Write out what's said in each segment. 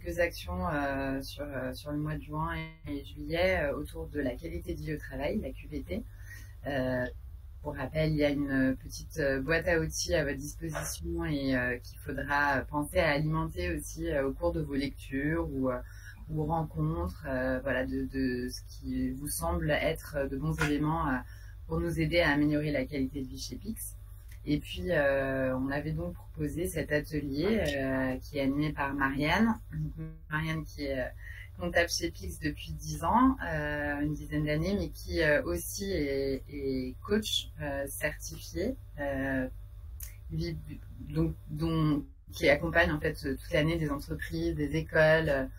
quelques actions sur le mois de juin et juillet autour de la qualité de vie au travail, la QVT. Pour rappel, il y a une petite boîte à outils à votre disposition et qu'il faudra penser à alimenter aussi au cours de vos lectures ou rencontres, voilà, de ce qui vous semble être de bons éléments pour nous aider à améliorer la qualité de vie chez Pix. Et puis, on avait donc proposé cet atelier qui est animé par Marianne. Marianne qui est comptable chez Pix depuis 10 ans, une dizaine d'années, mais qui aussi est coach certifié, qui accompagne en fait toute l'année des entreprises, des écoles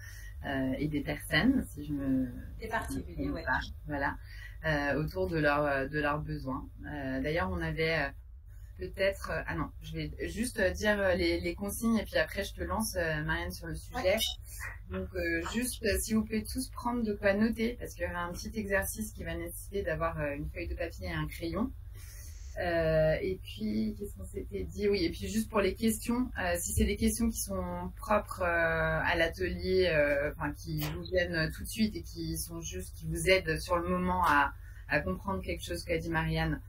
et des personnes, si je me... Des particuliers, ouais. Voilà, autour de leurs besoins. D'ailleurs, on avait... peut-être... ah non, je vais juste dire les consignes et puis après je te lance, Marianne, sur le sujet. Ouais. Donc, juste, si vous pouvez tous prendre de quoi noter, parce qu'il y aura un petit exercice qui va nécessiter d'avoir une feuille de papier et un crayon. Et puis, qu'est-ce qu'on s'était dit? Oui, et puis juste pour les questions, si c'est des questions qui sont propres à l'atelier, enfin qui vous viennent tout de suite et qui vous aident sur le moment à comprendre quelque chose qu'a dit Marianne,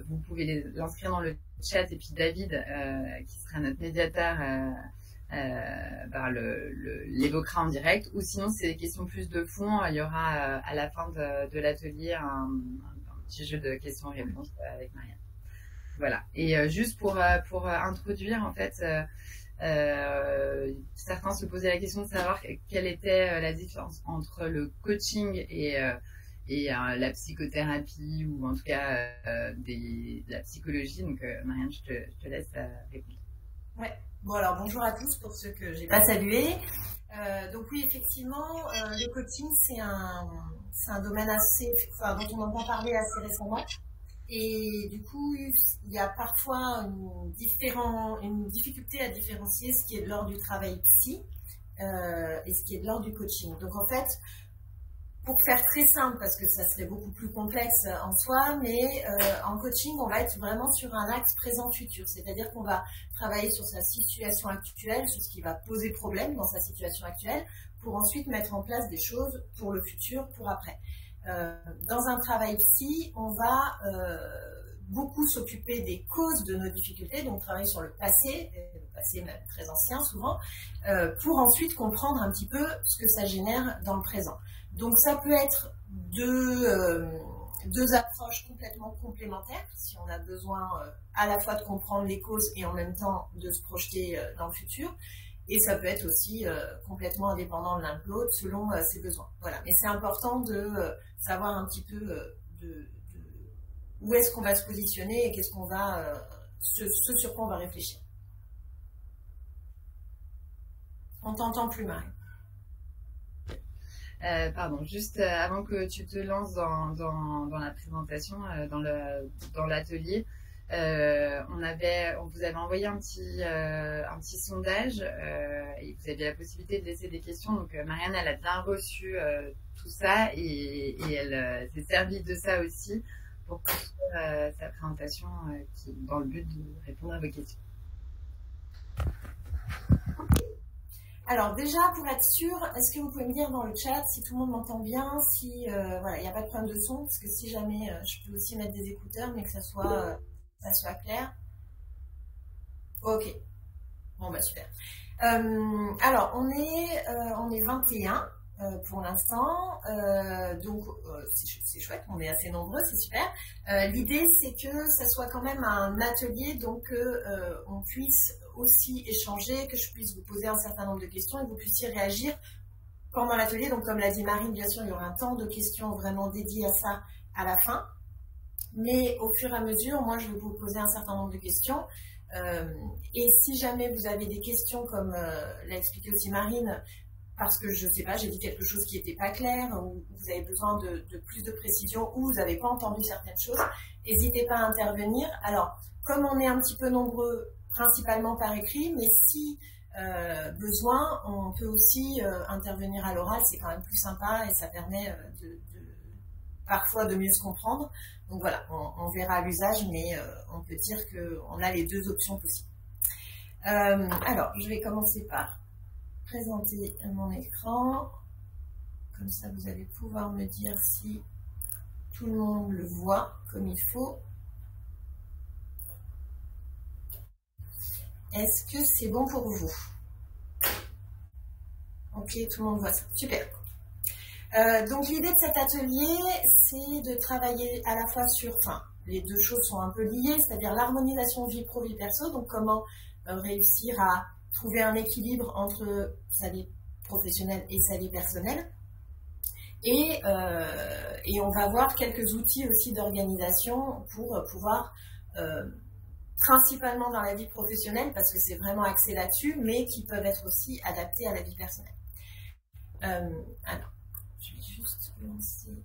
vous pouvez l'inscrire dans le chat et puis David, qui sera notre médiateur, l'évoquera en direct. Ou sinon, c'est des questions plus de fond. Il y aura à la fin de l'atelier un petit jeu de questions-réponses avec Marianne. Voilà. Et juste pour introduire, en fait, certains se posaient la question de savoir quelle était la différence entre le coaching et la psychothérapie ou en tout cas de la psychologie. Donc Marianne, je te laisse répondre. Ouais. Bon alors bonjour à tous pour ceux que j'ai pas salués. Donc oui, effectivement, le coaching c'est un domaine dont on entend parler assez récemment. Et du coup, il y a parfois une difficulté à différencier ce qui est de l'ordre du travail psy et ce qui est de l'ordre du coaching. Donc en fait, pour faire très simple, parce que ça serait beaucoup plus complexe en soi, mais en coaching, on va être vraiment sur un axe présent-futur. C'est-à-dire qu'on va travailler sur sa situation actuelle, sur ce qui va poser problème dans sa situation actuelle, pour ensuite mettre en place des choses pour le futur, pour après. Dans un travail psy, on va beaucoup s'occuper des causes de nos difficultés, donc travailler sur le passé même très ancien souvent, pour ensuite comprendre un petit peu ce que ça génère dans le présent. Donc ça peut être deux approches complètement complémentaires, si on a besoin à la fois de comprendre les causes et en même temps de se projeter dans le futur. Et ça peut être aussi complètement indépendant de l'un de l'autre selon ses besoins. Voilà. Mais c'est important de savoir un petit peu où est-ce qu'on va se positionner et qu'est-ce qu'on va, ce sur quoi on va réfléchir. On t'entend plus, Marie. Pardon, juste avant que tu te lances dans la présentation, dans l'atelier, on vous avait envoyé un petit sondage et vous aviez la possibilité de laisser des questions. Donc Marianne, elle a bien reçu tout ça et elle s'est servie de ça aussi pour construire sa présentation dans le but de répondre à vos questions. Alors déjà, pour être sûr, est-ce que vous pouvez me dire dans le chat si tout le monde m'entend bien, si voilà, il n'y a pas de problème de son, parce que si jamais, je peux aussi mettre des écouteurs, mais que ça soit clair. Ok. Bon bah super. Alors on est 21 pour l'instant, donc c'est chouette, on est assez nombreux, c'est super. L'idée c'est que ça soit quand même un atelier, donc on puisse aussi échanger, que je puisse vous poser un certain nombre de questions et que vous puissiez réagir pendant l'atelier. Donc comme l'a dit Marine, bien sûr il y aura un temps de questions vraiment dédié à ça à la fin, mais au fur et à mesure, moi je vais vous poser un certain nombre de questions. Et si jamais vous avez des questions, comme l'a expliqué aussi Marine, parce que je ne sais pas, j'ai dit quelque chose qui n'était pas clair, ou vous avez besoin de plus de précision, ou vous n'avez pas entendu certaines choses, n'hésitez pas à intervenir. Alors, comme on est un petit peu nombreux, principalement par écrit, mais si besoin, on peut aussi intervenir à l'oral, c'est quand même plus sympa et ça permet parfois de mieux se comprendre. Donc voilà, on verra à l'usage, mais on peut dire qu'on a les deux options possibles. Alors, je vais commencer par présenter mon écran. Comme ça, vous allez pouvoir me dire si tout le monde le voit comme il faut. Est-ce que c'est bon pour vous? Ok, tout le monde voit ça. Super. Donc l'idée de cet atelier, c'est de travailler à la fois sur, enfin, les deux choses sont un peu liées, c'est-à-dire l'harmonisation vie pro, vie perso, donc comment réussir à trouver un équilibre entre sa vie professionnelle et sa vie personnelle. Et on va voir quelques outils aussi d'organisation pour pouvoir, principalement dans la vie professionnelle, parce que c'est vraiment axé là-dessus, mais qui peuvent être aussi adaptés à la vie personnelle. Alors, je vais juste lancer.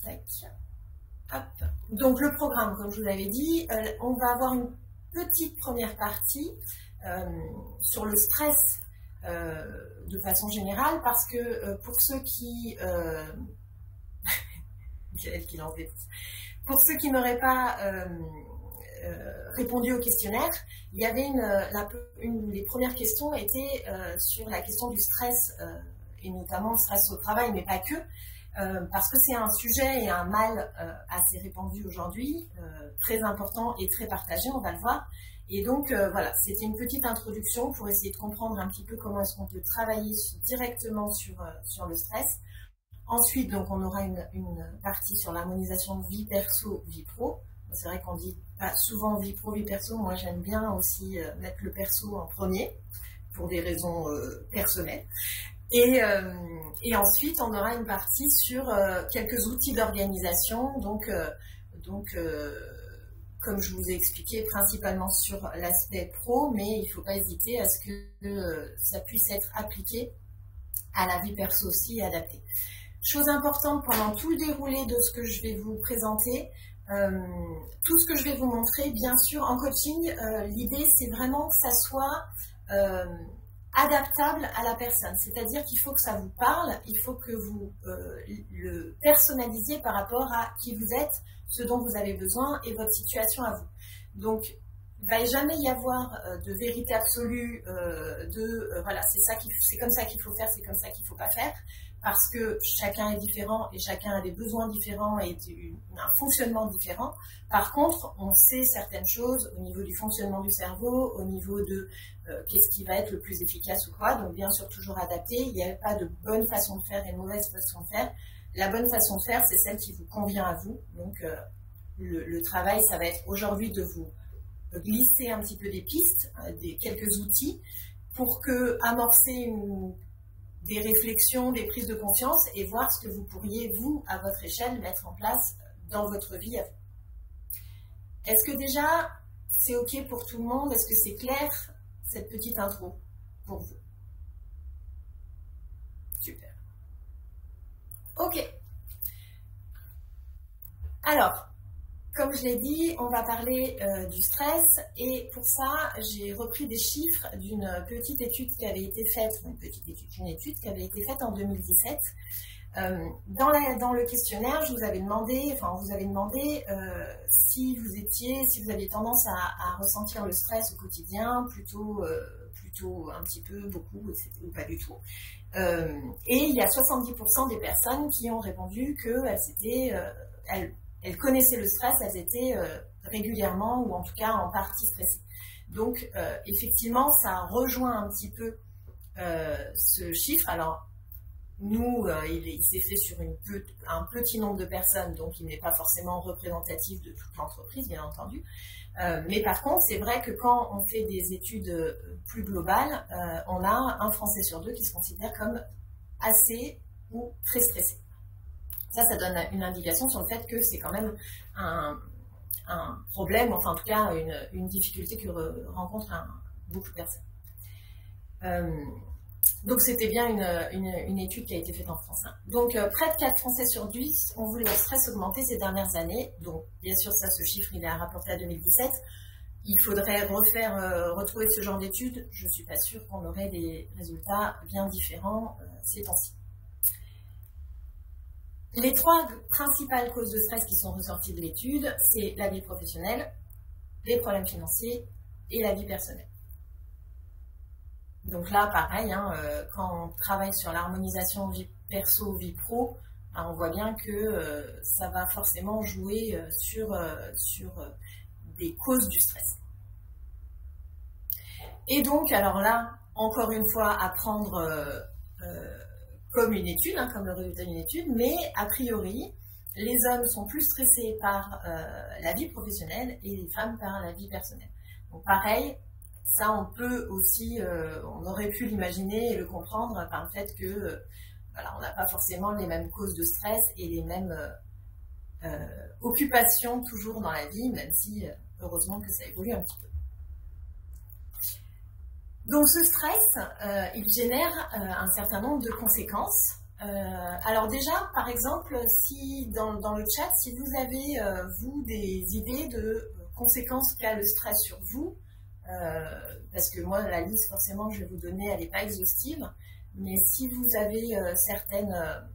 Tac. Hop. Donc le programme, comme je vous l'avais dit, on va avoir une petite première partie sur le stress de façon générale, parce que pour ceux qui pour ceux qui n'auraient pas répondu au questionnaire, il y avait les premières questions étaient sur la question du stress, et notamment le stress au travail, mais pas que, parce que c'est un sujet et un mal assez répandu aujourd'hui, très important et très partagé, on va le voir. Et donc voilà, c'était une petite introduction pour essayer de comprendre un petit peu comment est-ce qu'on peut travailler directement sur le stress. Ensuite, donc, on aura une partie sur l'harmonisation de vie perso, vie pro. C'est vrai qu'on dit pas souvent vie pro, vie perso. Moi, j'aime bien aussi mettre le perso en premier pour des raisons personnelles. Et ensuite, on aura une partie sur quelques outils d'organisation. Donc, comme je vous ai expliqué, principalement sur l'aspect pro, mais il ne faut pas hésiter à ce que ça puisse être appliqué à la vie perso aussi et adapté. Chose importante pendant tout le déroulé de ce que je vais vous présenter, tout ce que je vais vous montrer, bien sûr, en coaching, l'idée c'est vraiment que ça soit adaptable à la personne. C'est-à-dire qu'il faut que ça vous parle, il faut que vous le personnalisiez par rapport à qui vous êtes, ce dont vous avez besoin et votre situation à vous. Donc, il ne va jamais y avoir de vérité absolue, voilà, c'est comme ça qu'il faut faire, c'est comme ça qu'il ne faut pas faire, parce que chacun est différent et chacun a des besoins différents et un fonctionnement différent. Par contre, on sait certaines choses au niveau du fonctionnement du cerveau, au niveau de qu'est-ce qui va être le plus efficace ou quoi. Donc bien sûr, toujours adapté. Il n'y a pas de bonne façon de faire et de mauvaise façon de faire. La bonne façon de faire, c'est celle qui vous convient à vous. Donc le travail, ça va être aujourd'hui de vous glisser un petit peu des pistes, quelques outils pour amorcer des réflexions, des prises de conscience et voir ce que vous pourriez, vous, à votre échelle, mettre en place dans votre vie à vous. Est-ce que déjà, c'est OK pour tout le monde? Est-ce que c'est clair, cette petite intro, pour vous? Super. OK. Alors, comme je l'ai dit, on va parler du stress et pour ça, j'ai repris des chiffres d'une petite étude qui avait été faite, une étude qui avait été faite en 2017. Dans le questionnaire, on vous avait demandé si vous aviez tendance à ressentir le stress au quotidien, plutôt un petit peu, beaucoup, ou pas du tout. Et il y a 70% des personnes qui ont répondu qu'elles connaissaient le stress, elles étaient régulièrement ou en tout cas en partie stressées. Donc effectivement, ça rejoint un petit peu ce chiffre. Alors nous, il s'est fait sur un petit nombre de personnes, donc il n'est pas forcément représentatif de toute l'entreprise, bien entendu. Mais par contre, c'est vrai que quand on fait des études plus globales, on a un Français sur deux qui se considère comme assez ou très stressé. Ça donne une indication sur le fait que c'est quand même un problème, enfin en tout cas une difficulté que rencontrent beaucoup de personnes. Donc c'était bien une étude qui a été faite en France. Donc près de 4 Français sur 10 ont vu leur stress augmenter ces dernières années. Donc bien sûr ce chiffre il est rapporté à 2017. Il faudrait retrouver ce genre d'études. Je ne suis pas sûre qu'on aurait des résultats bien différents ces temps-ci. Les 3 principales causes de stress qui sont ressorties de l'étude, c'est la vie professionnelle, les problèmes financiers et la vie personnelle. Donc là, pareil, hein, quand on travaille sur l'harmonisation vie perso, vie pro, ben, on voit bien que ça va forcément jouer sur des causes du stress. Et donc, alors là, encore une fois, à prendre comme une étude, hein, comme le résultat d'une étude, mais a priori, les hommes sont plus stressés par la vie professionnelle et les femmes par la vie personnelle. Donc pareil, ça on peut aussi, on aurait pu l'imaginer et le comprendre par le fait que voilà, on n'a pas forcément les mêmes causes de stress et les mêmes occupations toujours dans la vie, même si heureusement que ça évolue un petit peu. Donc ce stress, il génère un certain nombre de conséquences. Alors déjà, par exemple, si dans le chat, si vous avez, vous, des idées de conséquences qu'a le stress sur vous, parce que moi, la liste, forcément, je vais vous donner, elle n'est pas exhaustive, mais si vous avez certains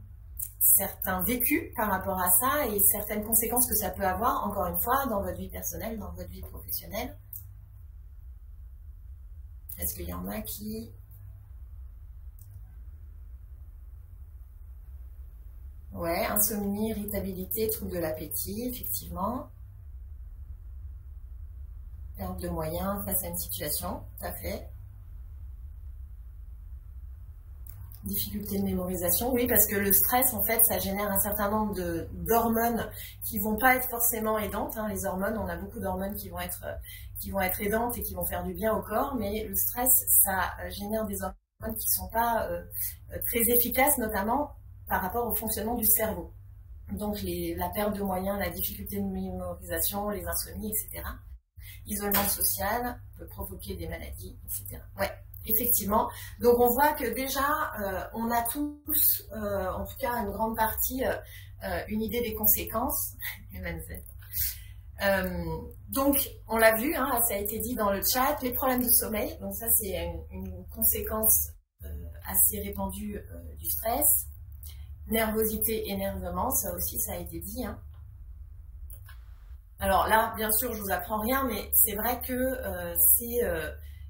vécus par rapport à ça et certaines conséquences que ça peut avoir, encore une fois, dans votre vie personnelle, dans votre vie professionnelle, est-ce qu'il y en a qui... Ouais, insomnie, irritabilité, trouble de l'appétit, effectivement. Perte de moyens face à une situation, tout à fait. Difficulté de mémorisation, oui, parce que le stress, en fait, ça génère un certain nombre d'hormones qui vont pas être forcément aidantes. Hein. Les hormones, on a beaucoup d'hormones qui vont être aidantes et qui vont faire du bien au corps, mais le stress, ça génère des hormones qui sont pas très efficaces, notamment par rapport au fonctionnement du cerveau. Donc la perte de moyens, la difficulté de mémorisation, les insomnies, etc. L'isolement social peut provoquer des maladies, etc. Ouais, effectivement. Donc on voit que déjà, on a tous, en tout cas une grande partie, une idée des conséquences. Donc on l'a vu, hein, ça a été dit dans le chat, les problèmes de sommeil. Donc ça c'est une conséquence assez répandue du stress. Nervosité, énervement, ça aussi, ça a été dit. Hein. Alors là, bien sûr, je vous apprends rien, mais c'est vrai que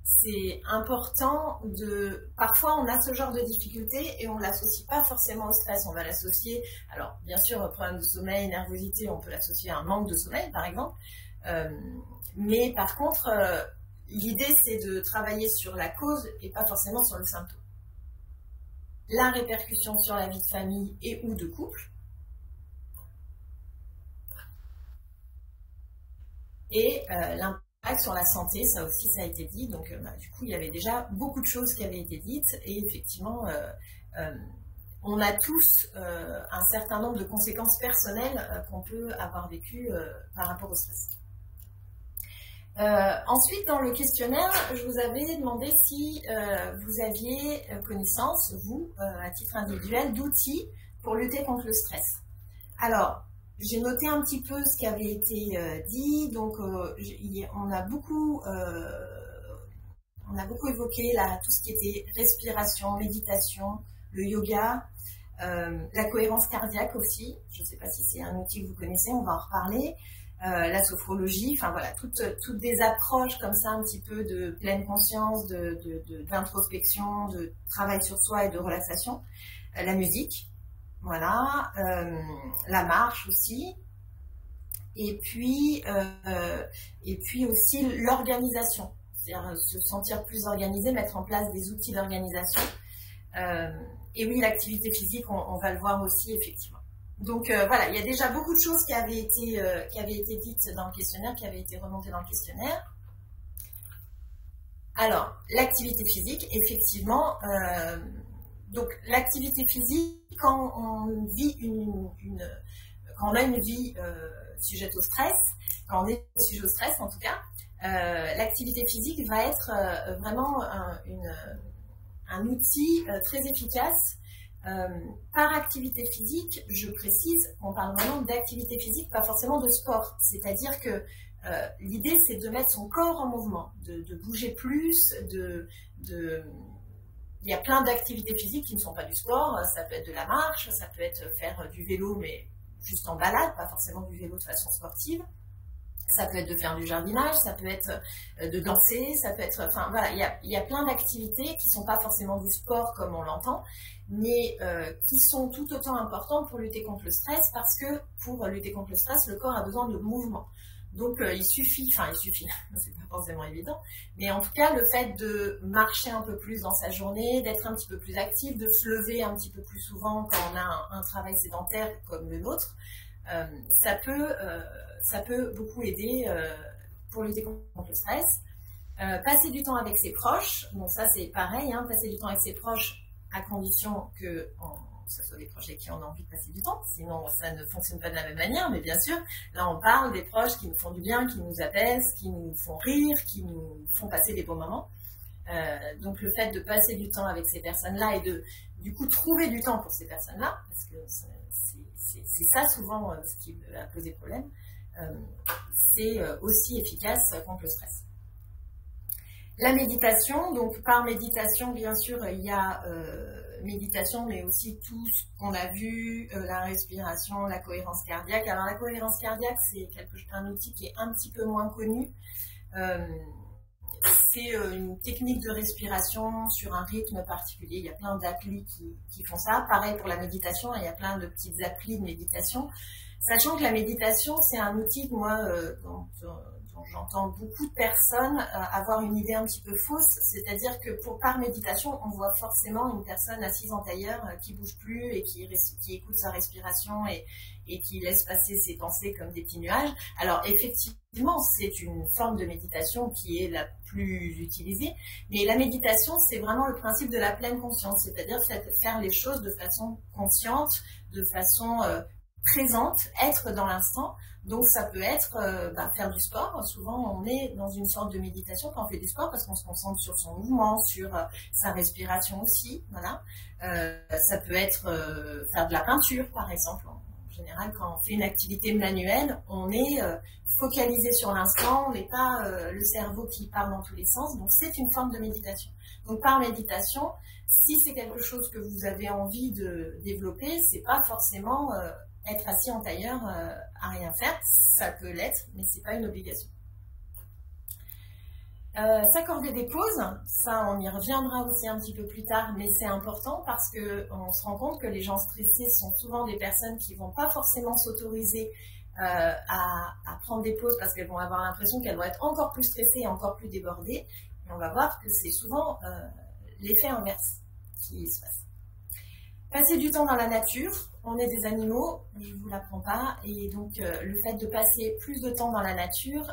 c'est important de... Parfois, on a ce genre de difficultés et on ne l'associe pas forcément au stress. On va l'associer... Alors, bien sûr, problème de sommeil, nervosité, on peut l'associer à un manque de sommeil, par exemple. Mais par contre, l'idée, c'est de travailler sur la cause et pas forcément sur le symptôme. La répercussion sur la vie de famille et ou de couple, et l'impact sur la santé, ça aussi ça a été dit, donc du coup il y avait déjà beaucoup de choses qui avaient été dites, et effectivement on a tous un certain nombre de conséquences personnelles qu'on peut avoir vécues par rapport au stress. Ensuite, dans le questionnaire, je vous avais demandé si vous aviez connaissance, vous, à titre individuel, d'outils pour lutter contre le stress. Alors, j'ai noté un petit peu ce qui avait été dit. Donc, on a beaucoup évoqué tout ce qui était respiration, méditation, le yoga, la cohérence cardiaque aussi. Je ne sais pas si c'est un outil que vous connaissez, on va en reparler. La sophrologie, enfin voilà, toutes des approches comme ça, un petit peu de pleine conscience, d'introspection, de travail sur soi et de relaxation. La musique, voilà, la marche aussi, et puis aussi l'organisation, c'est-à-dire se sentir plus organisé, mettre en place des outils d'organisation. Et oui, l'activité physique, on va le voir aussi effectivement. Donc voilà, il y a déjà beaucoup de choses qui avaient été dites dans le questionnaire, qui avaient été remontées dans le questionnaire. Alors, l'activité physique, effectivement, donc l'activité physique, quand on vit quand on a une vie sujette au stress, quand on est sujet au stress en tout cas, l'activité physique va être vraiment un outil très efficace. Par activité physique, je précise, on parle vraiment d'activité physique, pas forcément de sport. C'est-à-dire que l'idée, c'est de mettre son corps en mouvement, de bouger plus, il y a plein d'activités physiques qui ne sont pas du sport. Ça peut être de la marche, ça peut être faire du vélo, mais juste en balade, pas forcément du vélo de façon sportive. Ça peut être de faire du jardinage, ça peut être de danser, ça peut être... Enfin, voilà, il y a plein d'activités qui ne sont pas forcément du sport comme on l'entend, mais qui sont tout autant importantes pour lutter contre le stress, parce que pour lutter contre le stress, le corps a besoin de mouvement. Donc, il suffit, c'est pas forcément évident, mais en tout cas, le fait de marcher un peu plus dans sa journée, d'être un petit peu plus actif, de se lever un petit peu plus souvent quand on a un travail sédentaire comme le nôtre, ça peut beaucoup aider pour lutter contre le stress. Passer du temps avec ses proches, donc ça c'est pareil, hein, passer du temps avec ses proches à condition que ce soit des proches avec qui on a envie de passer du temps, sinon ça ne fonctionne pas de la même manière, mais bien sûr, là on parle des proches qui nous font du bien, qui nous apaisent, qui nous font rire, qui nous font passer des bons moments. Donc le fait de passer du temps avec ces personnes-là et de du coup trouver du temps pour ces personnes-là, parce que c'est ça souvent ce qui a posé problème, c'est aussi efficace contre le stress. La méditation, donc par méditation, bien sûr, il y a méditation, mais aussi tout ce qu'on a vu, la respiration, la cohérence cardiaque. Alors la cohérence cardiaque, c'est un outil qui est un petit peu moins connu. C'est une technique de respiration sur un rythme particulier. Il y a plein d'applis qui font ça. Pareil pour la méditation, il y a plein de petites applis de méditation. Sachant que la méditation, c'est un outil, moi, dont j'entends beaucoup de personnes avoir une idée un petit peu fausse, c'est-à-dire que par méditation, on voit forcément une personne assise en tailleur qui bouge plus et qui écoute sa respiration et qui laisse passer ses pensées comme des petits nuages. Alors effectivement, c'est une forme de méditation qui est la plus utilisée, mais la méditation, c'est vraiment le principe de la pleine conscience, c'est-à-dire faire les choses de façon consciente, de façon présente, être dans l'instant. Donc ça peut être faire du sport. Souvent on est dans une sorte de méditation quand on fait du sport parce qu'on se concentre sur son mouvement, sur sa respiration aussi. Voilà. Ça peut être faire de la peinture par exemple. En général, quand on fait une activité manuelle, on est focalisé sur l'instant, on n'est pas le cerveau qui part dans tous les sens. Donc c'est une forme de méditation. Donc par méditation, si c'est quelque chose que vous avez envie de développer, c'est pas forcément être assis en tailleur à rien faire, ça peut l'être, mais c'est pas une obligation. S'accorder des pauses, ça on y reviendra aussi un petit peu plus tard, mais c'est important parce qu'on se rend compte que les gens stressés sont souvent des personnes qui vont pas forcément s'autoriser à prendre des pauses parce qu'elles vont avoir l'impression qu'elles vont être encore plus stressées et encore plus débordées, et on va voir que c'est souvent l'effet inverse qui se passe. Passer du temps dans la nature, on est des animaux, je ne vous l'apprends pas, et donc le fait de passer plus de temps dans la nature,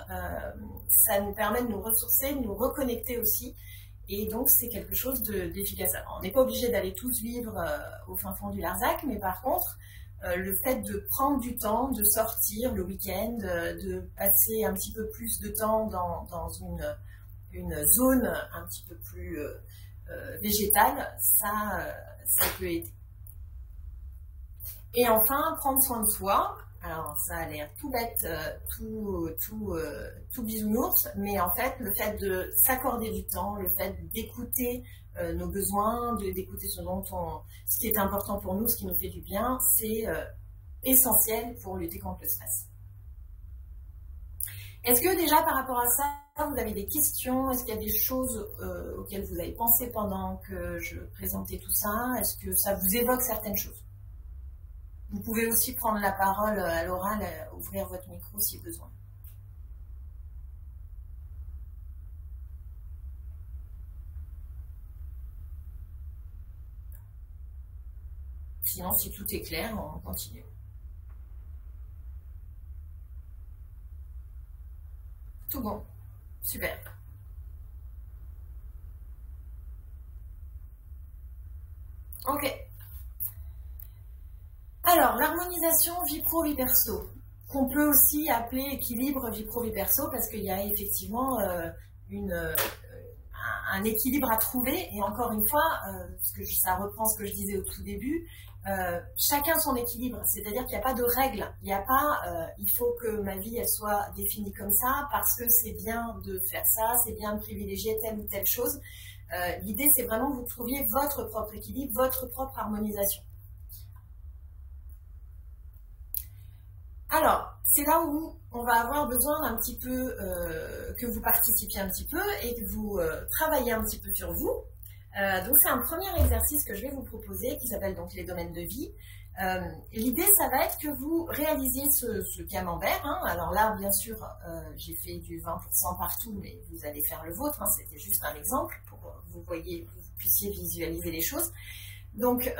ça nous permet de nous ressourcer, de nous reconnecter aussi, et donc c'est quelque chose d'efficace. Alors, on n'est pas obligé d'aller tous vivre au fin fond du Larzac, mais par contre, le fait de prendre du temps, de sortir le week-end, de passer un petit peu plus de temps dans une zone un petit peu plus végétale, ça peut aider. Et enfin, prendre soin de soi. Alors, ça a l'air tout bête, tout bisounours, mais en fait, le fait de s'accorder du temps, le fait d'écouter nos besoins, d'écouter ce qui est important pour nous, ce qui nous fait du bien, c'est essentiel pour lutter contre le stress. Est-ce que déjà, par rapport à ça, vous avez des questions? Est-ce qu'il y a des choses auxquelles vous avez pensé pendant que je présentais tout ça? Est-ce que ça vous évoque certaines choses? Vous pouvez aussi prendre la parole à l'oral, ouvrir votre micro si besoin. Sinon, si tout est clair, on continue. Tout bon. Super. Ok. Alors, l'harmonisation vie pro-vie perso, qu'on peut aussi appeler équilibre vie pro-vie perso, parce qu'il y a effectivement un équilibre à trouver, et encore une fois, parce que ça reprend ce que je disais au tout début, chacun son équilibre, c'est-à-dire qu'il n'y a pas de règle, il n'y a pas il faut que ma vie elle soit définie comme ça, parce que c'est bien de faire ça, c'est bien de privilégier telle ou telle chose. L'idée c'est vraiment que vous trouviez votre propre équilibre, votre propre harmonisation. Alors, c'est là où on va avoir besoin d'un petit peu que vous participiez un petit peu et que vous travaillez un petit peu sur vous. Donc, c'est un premier exercice que je vais vous proposer qui s'appelle donc les domaines de vie. L'idée, ça va être que vous réalisiez ce camembert. Hein. Alors là, bien sûr, j'ai fait du 20% partout, mais vous allez faire le vôtre. Hein. C'était juste un exemple pour que vous puissiez visualiser les choses. Donc,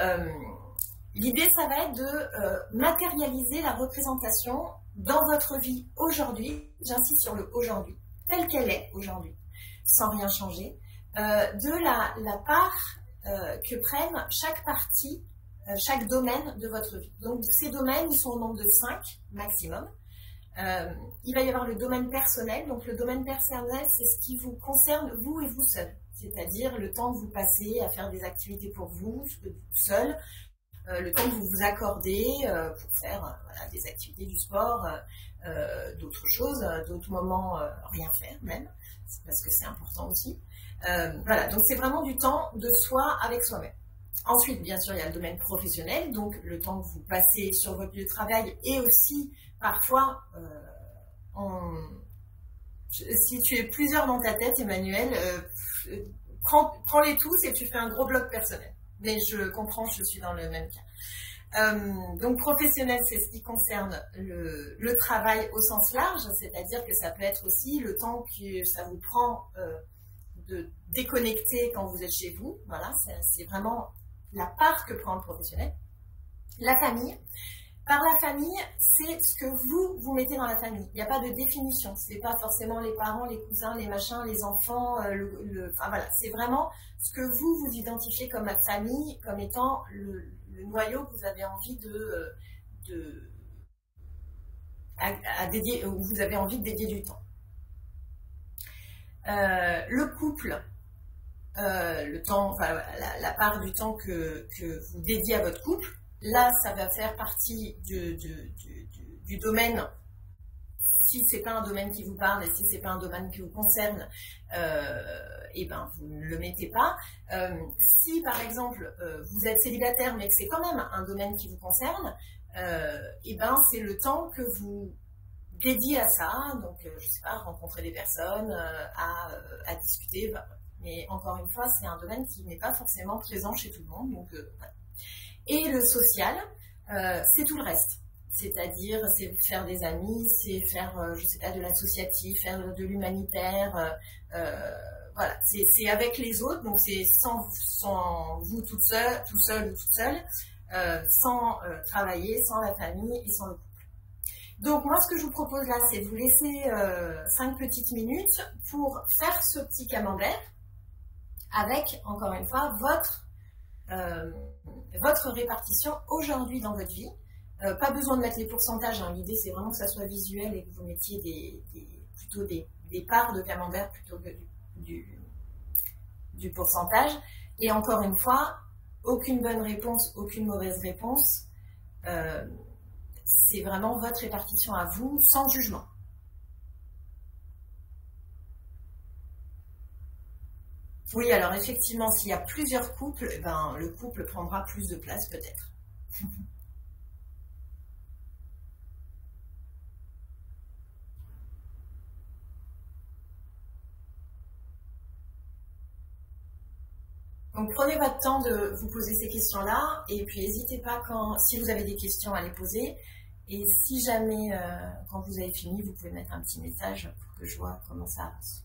l'idée, ça va être de matérialiser la représentation dans votre vie aujourd'hui, j'insiste sur le aujourd'hui, telle qu'elle est aujourd'hui, sans rien changer, de la part que prennent chaque partie, chaque domaine de votre vie. Donc, ces domaines, ils sont au nombre de 5 maximum. Il va y avoir le domaine personnel. Donc, le domaine personnel, c'est ce qui vous concerne, vous et vous seul. C'est-à-dire le temps que vous passez à faire des activités pour vous, seul, le temps que vous vous accordez pour faire voilà, des activités du sport, d'autres choses, d'autres moments, rien faire même, parce que c'est important aussi. Voilà, donc c'est vraiment du temps de soi avec soi-même. Ensuite, bien sûr, il y a le domaine professionnel, donc le temps que vous passez sur votre lieu de travail et aussi parfois, si tu es plusieurs dans ta tête, Emmanuel, prends-les tous et tu fais un gros bloc personnel. Mais je comprends, je suis dans le même cas. Donc professionnel, c'est ce qui concerne le travail au sens large, c'est-à-dire que ça peut être aussi le temps que ça vous prend de déconnecter quand vous êtes chez vous. Voilà, c'est vraiment la part que prend le professionnel. La famille. Par la famille, c'est ce que vous mettez dans la famille. Il n'y a pas de définition. C'est pas forcément les parents, les cousins, les machins, les enfants. Enfin voilà, c'est vraiment ce que vous identifiez comme la famille, comme étant le noyau que vous avez envie à dédier, où vous avez envie de dédier du temps. Le couple, le temps, enfin, la part du temps que vous dédiez à votre couple. Là, ça va faire partie du domaine, si ce n'est pas un domaine qui vous parle et si ce n'est pas un domaine qui vous concerne, et ben vous ne le mettez pas. Si par exemple vous êtes célibataire mais que c'est quand même un domaine qui vous concerne, et ben c'est le temps que vous dédiez à ça, donc je sais pas, rencontrer des personnes, à discuter, mais encore une fois, c'est un domaine qui n'est pas forcément présent chez tout le monde, donc voilà. Et le social, c'est tout le reste. C'est-à-dire, c'est faire des amis, c'est faire, je sais pas, de l'associatif, faire de l'humanitaire. Voilà, c'est avec les autres, donc c'est sans vous tout seul ou toute seule, sans travailler, sans la famille et sans le couple. Donc moi, ce que je vous propose là, c'est de vous laisser 5 petites minutes pour faire ce petit camembert avec, encore une fois, votre répartition aujourd'hui dans votre vie. Pas besoin de mettre les pourcentages, hein. L'idée c'est vraiment que ça soit visuel et que vous mettiez plutôt des parts de camembert plutôt que du pourcentage. Et encore une fois, aucune bonne réponse, aucune mauvaise réponse. C'est vraiment votre répartition à vous, sans jugement. Oui, alors effectivement, s'il y a plusieurs couples, ben, le couple prendra plus de place peut-être. Donc prenez votre temps de vous poser ces questions-là et puis n'hésitez pas si vous avez des questions à les poser. Et si jamais, quand vous avez fini, vous pouvez mettre un petit message pour que je vois comment ça avance.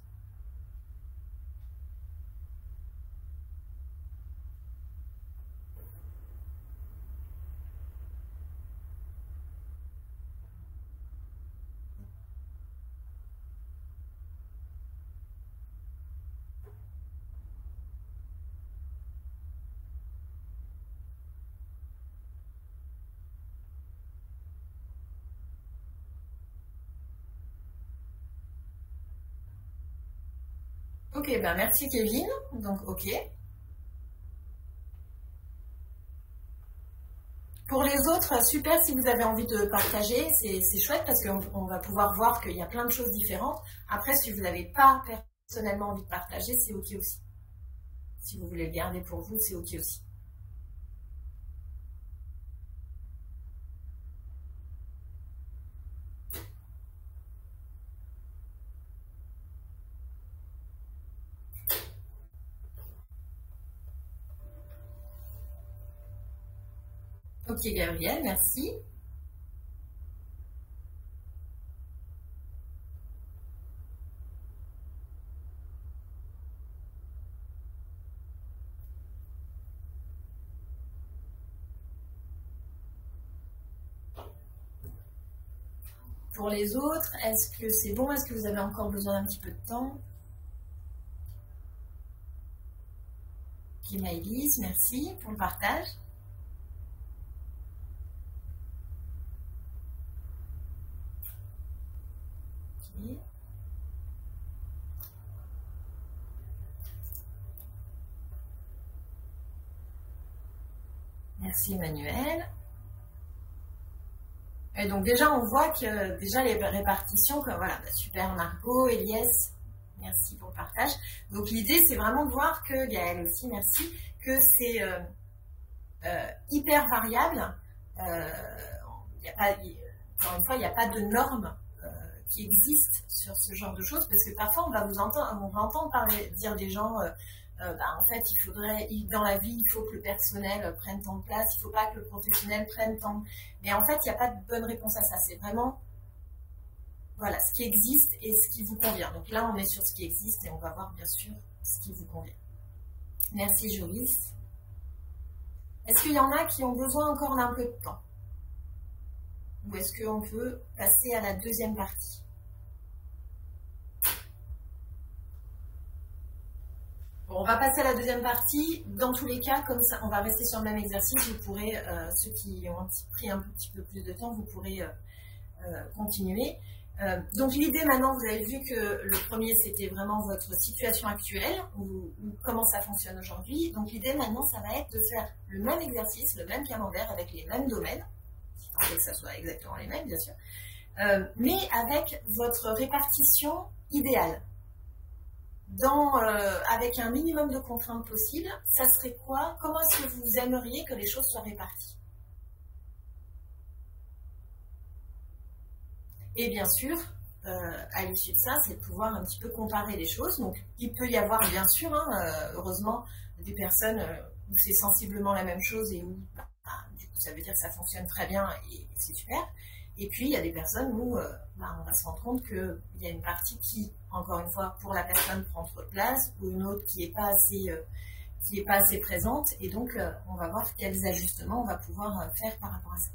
Ok, ben merci Kevin. Donc ok. Pour les autres, super si vous avez envie de partager, c'est chouette parce qu'on va pouvoir voir qu'il y a plein de choses différentes. Après, si vous n'avez pas personnellement envie de partager, c'est ok aussi. Si vous voulez le garder pour vous, c'est ok aussi. Ok, Gabriel, merci. Pour les autres, est-ce que c'est bon? Est-ce que vous avez encore besoin d'un petit peu de temps? Ok, Maëlys, merci pour le partage. Ok. Merci Emmanuel. Et donc déjà on voit que déjà les répartitions, que voilà, super Margot, Eliès, merci pour le partage. Donc l'idée c'est vraiment de voir que, Gaëlle aussi, merci, que c'est hyper variable. Encore une fois, il n'y a pas de normes qui existent sur ce genre de choses, parce que parfois on va entendre dire des gens en fait, il faudrait, dans la vie, il faut que le personnel prenne tant de place, il ne faut pas que le professionnel prenne tant. Mais en fait, il n'y a pas de bonne réponse à ça. C'est vraiment, voilà, ce qui existe et ce qui vous convient. Donc là, on est sur ce qui existe et on va voir, bien sûr, ce qui vous convient. Merci, Joris. Est-ce qu'il y en a qui ont besoin encore d'un peu de temps? Ou est-ce qu'on peut passer à la deuxième partie? Bon, on va passer à la deuxième partie. Dans tous les cas, comme ça, on va rester sur le même exercice. Vous pourrez, ceux qui ont pris un petit peu plus de temps, vous pourrez continuer. Donc l'idée maintenant, vous avez vu que le premier, c'était vraiment votre situation actuelle, ou comment ça fonctionne aujourd'hui. Donc l'idée maintenant, ça va être de faire le même exercice, le même camembert avec les mêmes domaines, si tant est que ça soit exactement les mêmes, bien sûr, mais avec votre répartition idéale. Avec un minimum de contraintes possibles, ça serait quoi? Comment est-ce que vous aimeriez que les choses soient réparties? Et bien sûr, à l'issue de ça, c'est de pouvoir un petit peu comparer les choses. Donc, il peut y avoir, bien sûr, heureusement, des personnes où c'est sensiblement la même chose et où, du coup, ça veut dire que ça fonctionne très bien et c'est super. Et puis, il y a des personnes où on va se rendre compte qu'il y a une partie qui, encore une fois, pour la personne, prend trop de place, ou une autre qui n'est pas assez présente. Et donc, on va voir quels ajustements on va pouvoir faire par rapport à ça.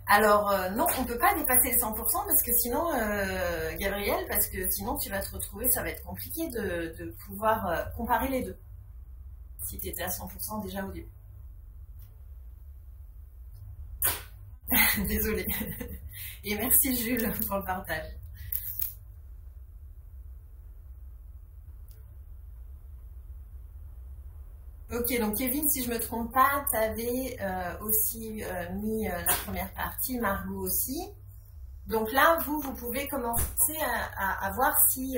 Alors, non, on ne peut pas dépasser les 100% parce que sinon, Gabriel, parce que sinon tu vas te retrouver, ça va être compliqué de pouvoir comparer les deux. Si tu étais à 100% déjà au début. Désolée. Et merci Jules pour le partage. Ok, donc Kevin, si je ne me trompe pas, tu avais aussi mis la première partie, Margot aussi. Donc là, vous pouvez commencer à voir si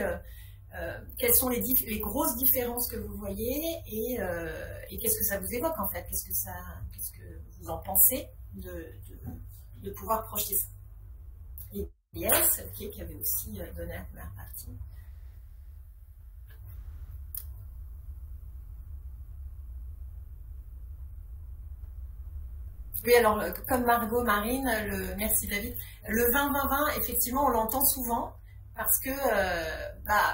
quelles sont les grosses différences que vous voyez et qu'est-ce que ça vous évoque en fait, qu'est-ce que vous en pensez de pouvoir projeter ça. Et yes, ok, qui avait aussi donné la première partie. Oui, alors, comme Margot, Marine, merci David, le 20-20-20, effectivement, on l'entend souvent parce que,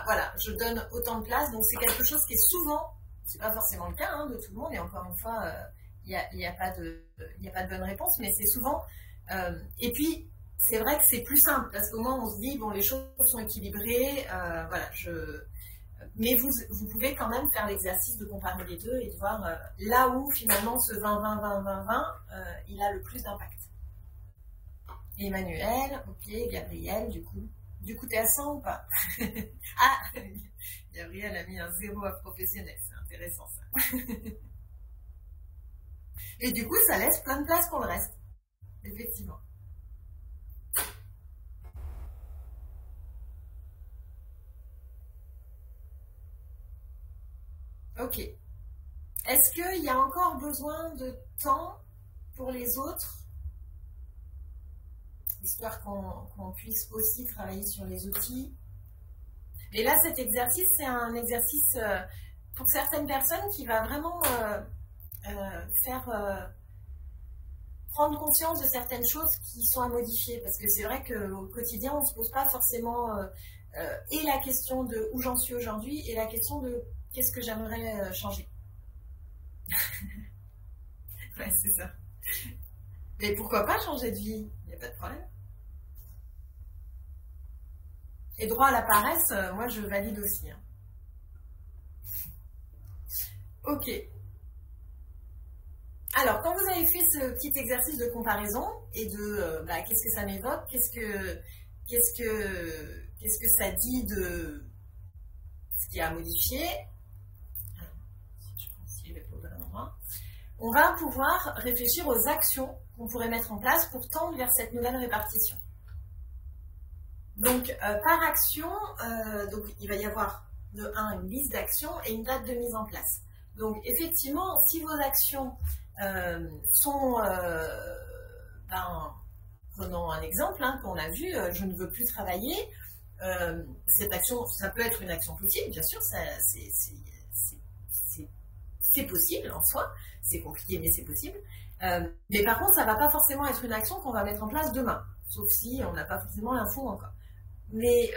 voilà, je donne autant de place, donc c'est quelque chose qui est souvent, c'est pas forcément le cas de tout le monde, et encore une fois, il n'y a pas de bonne réponse, mais c'est souvent, et puis, c'est vrai que c'est plus simple, parce qu'au moins on se dit, bon, les choses sont équilibrées, voilà, mais vous pouvez quand même faire l'exercice de comparer les deux et de voir là où finalement ce 20-20-20-20-20 il a le plus d'impact. Emmanuel, ok, Gabriel, du coup t'es à 100 ou pas? Ah, Gabriel a mis un 0 à professionnel, c'est intéressant ça. Et du coup ça laisse plein de place pour le reste, effectivement. Ok. Est-ce qu'il y a encore besoin de temps pour les autres, histoire qu'on puisse aussi travailler sur les outils? Et là, cet exercice, c'est un exercice pour certaines personnes qui va vraiment faire prendre conscience de certaines choses qui sont à modifier. Parce que c'est vrai qu'au quotidien, on ne se pose pas forcément et la question de où j'en suis aujourd'hui et la question de qu'est-ce que j'aimerais changer. Ouais, c'est ça. Mais pourquoi pas changer de vie? Il n'y a pas de problème. Et droit à la paresse, moi je valide aussi. Hein. Ok. Alors, quand vous avez fait ce petit exercice de comparaison et de qu'est-ce que ça m'évoque, qu'est-ce que ça dit de ce qui a modifié, je pense qu'il est au bon endroit, on va pouvoir réfléchir aux actions qu'on pourrait mettre en place pour tendre vers cette nouvelle répartition. Donc, par action, donc, il va y avoir de 1 une liste d'actions et une date de mise en place. Donc, effectivement, si vos actions sont, prenons un exemple qu'on a vu, je ne veux plus travailler, cette action, ça peut être une action possible, bien sûr, c'est possible en soi, c'est compliqué mais c'est possible, mais par contre ça ne va pas forcément être une action qu'on va mettre en place demain, sauf si on n'a pas forcément l'info encore. Mais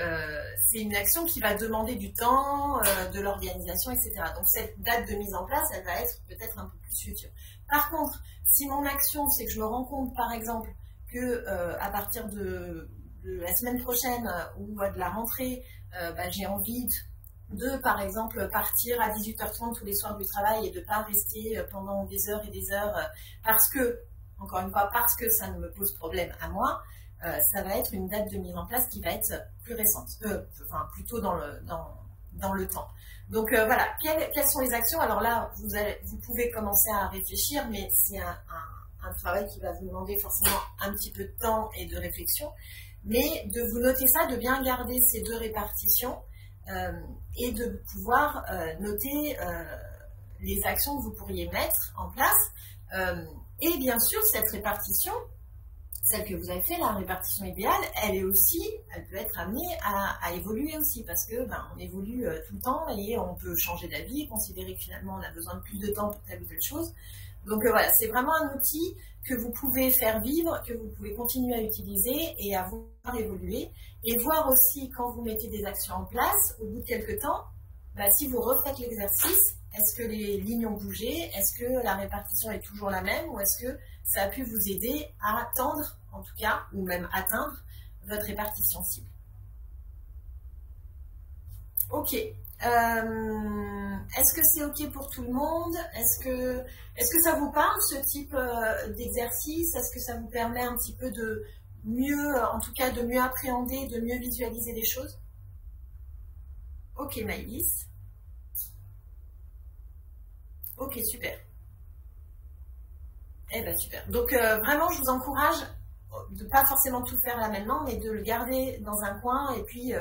c'est une action qui va demander du temps, de l'organisation, etc. Donc cette date de mise en place, elle va être peut-être un peu plus future. Par contre, si mon action, c'est que je me rends compte, par exemple, que à partir de la semaine prochaine ou de la rentrée, j'ai envie de, par exemple, partir à 18h30 tous les soirs du travail et de ne pas rester pendant des heures et des heures parce que, encore une fois, parce que ça ne me pose problème à moi, ça va être une date de mise en place qui va être plus récente, plutôt dans le temps. Donc voilà, quelles sont les actions? Alors là, vous pouvez commencer à réfléchir, mais c'est un travail qui va vous demander forcément un petit peu de temps et de réflexion, mais de vous noter ça, de bien garder ces deux répartitions et de pouvoir noter les actions que vous pourriez mettre en place. Et bien sûr, cette répartition, celle que vous avez fait, la répartition idéale, elle peut être amenée à évoluer aussi, parce que on évolue tout le temps et on peut changer d'avis, considérer que finalement on a besoin de plus de temps pour telle ou telle chose. Donc voilà, c'est vraiment un outil que vous pouvez faire vivre, que vous pouvez continuer à utiliser et à voir évoluer, et voir aussi quand vous mettez des actions en place, au bout de quelques temps, si vous refaites l'exercice, est-ce que les lignes ont bougé, est-ce que la répartition est toujours la même, ou est-ce que ça a pu vous aider à tendre, en tout cas, ou même atteindre votre répartition cible. Ok. Est-ce que c'est ok pour tout le monde? Est-ce que ça vous parle, ce type d'exercice? Est-ce que ça vous permet un petit peu de mieux, en tout cas, de mieux appréhender, de mieux visualiser les choses? Ok, Maïlis. Ok, super. Eh bien, super. Donc, vraiment, je vous encourage de ne pas forcément tout faire là maintenant, mais de le garder dans un coin, et puis,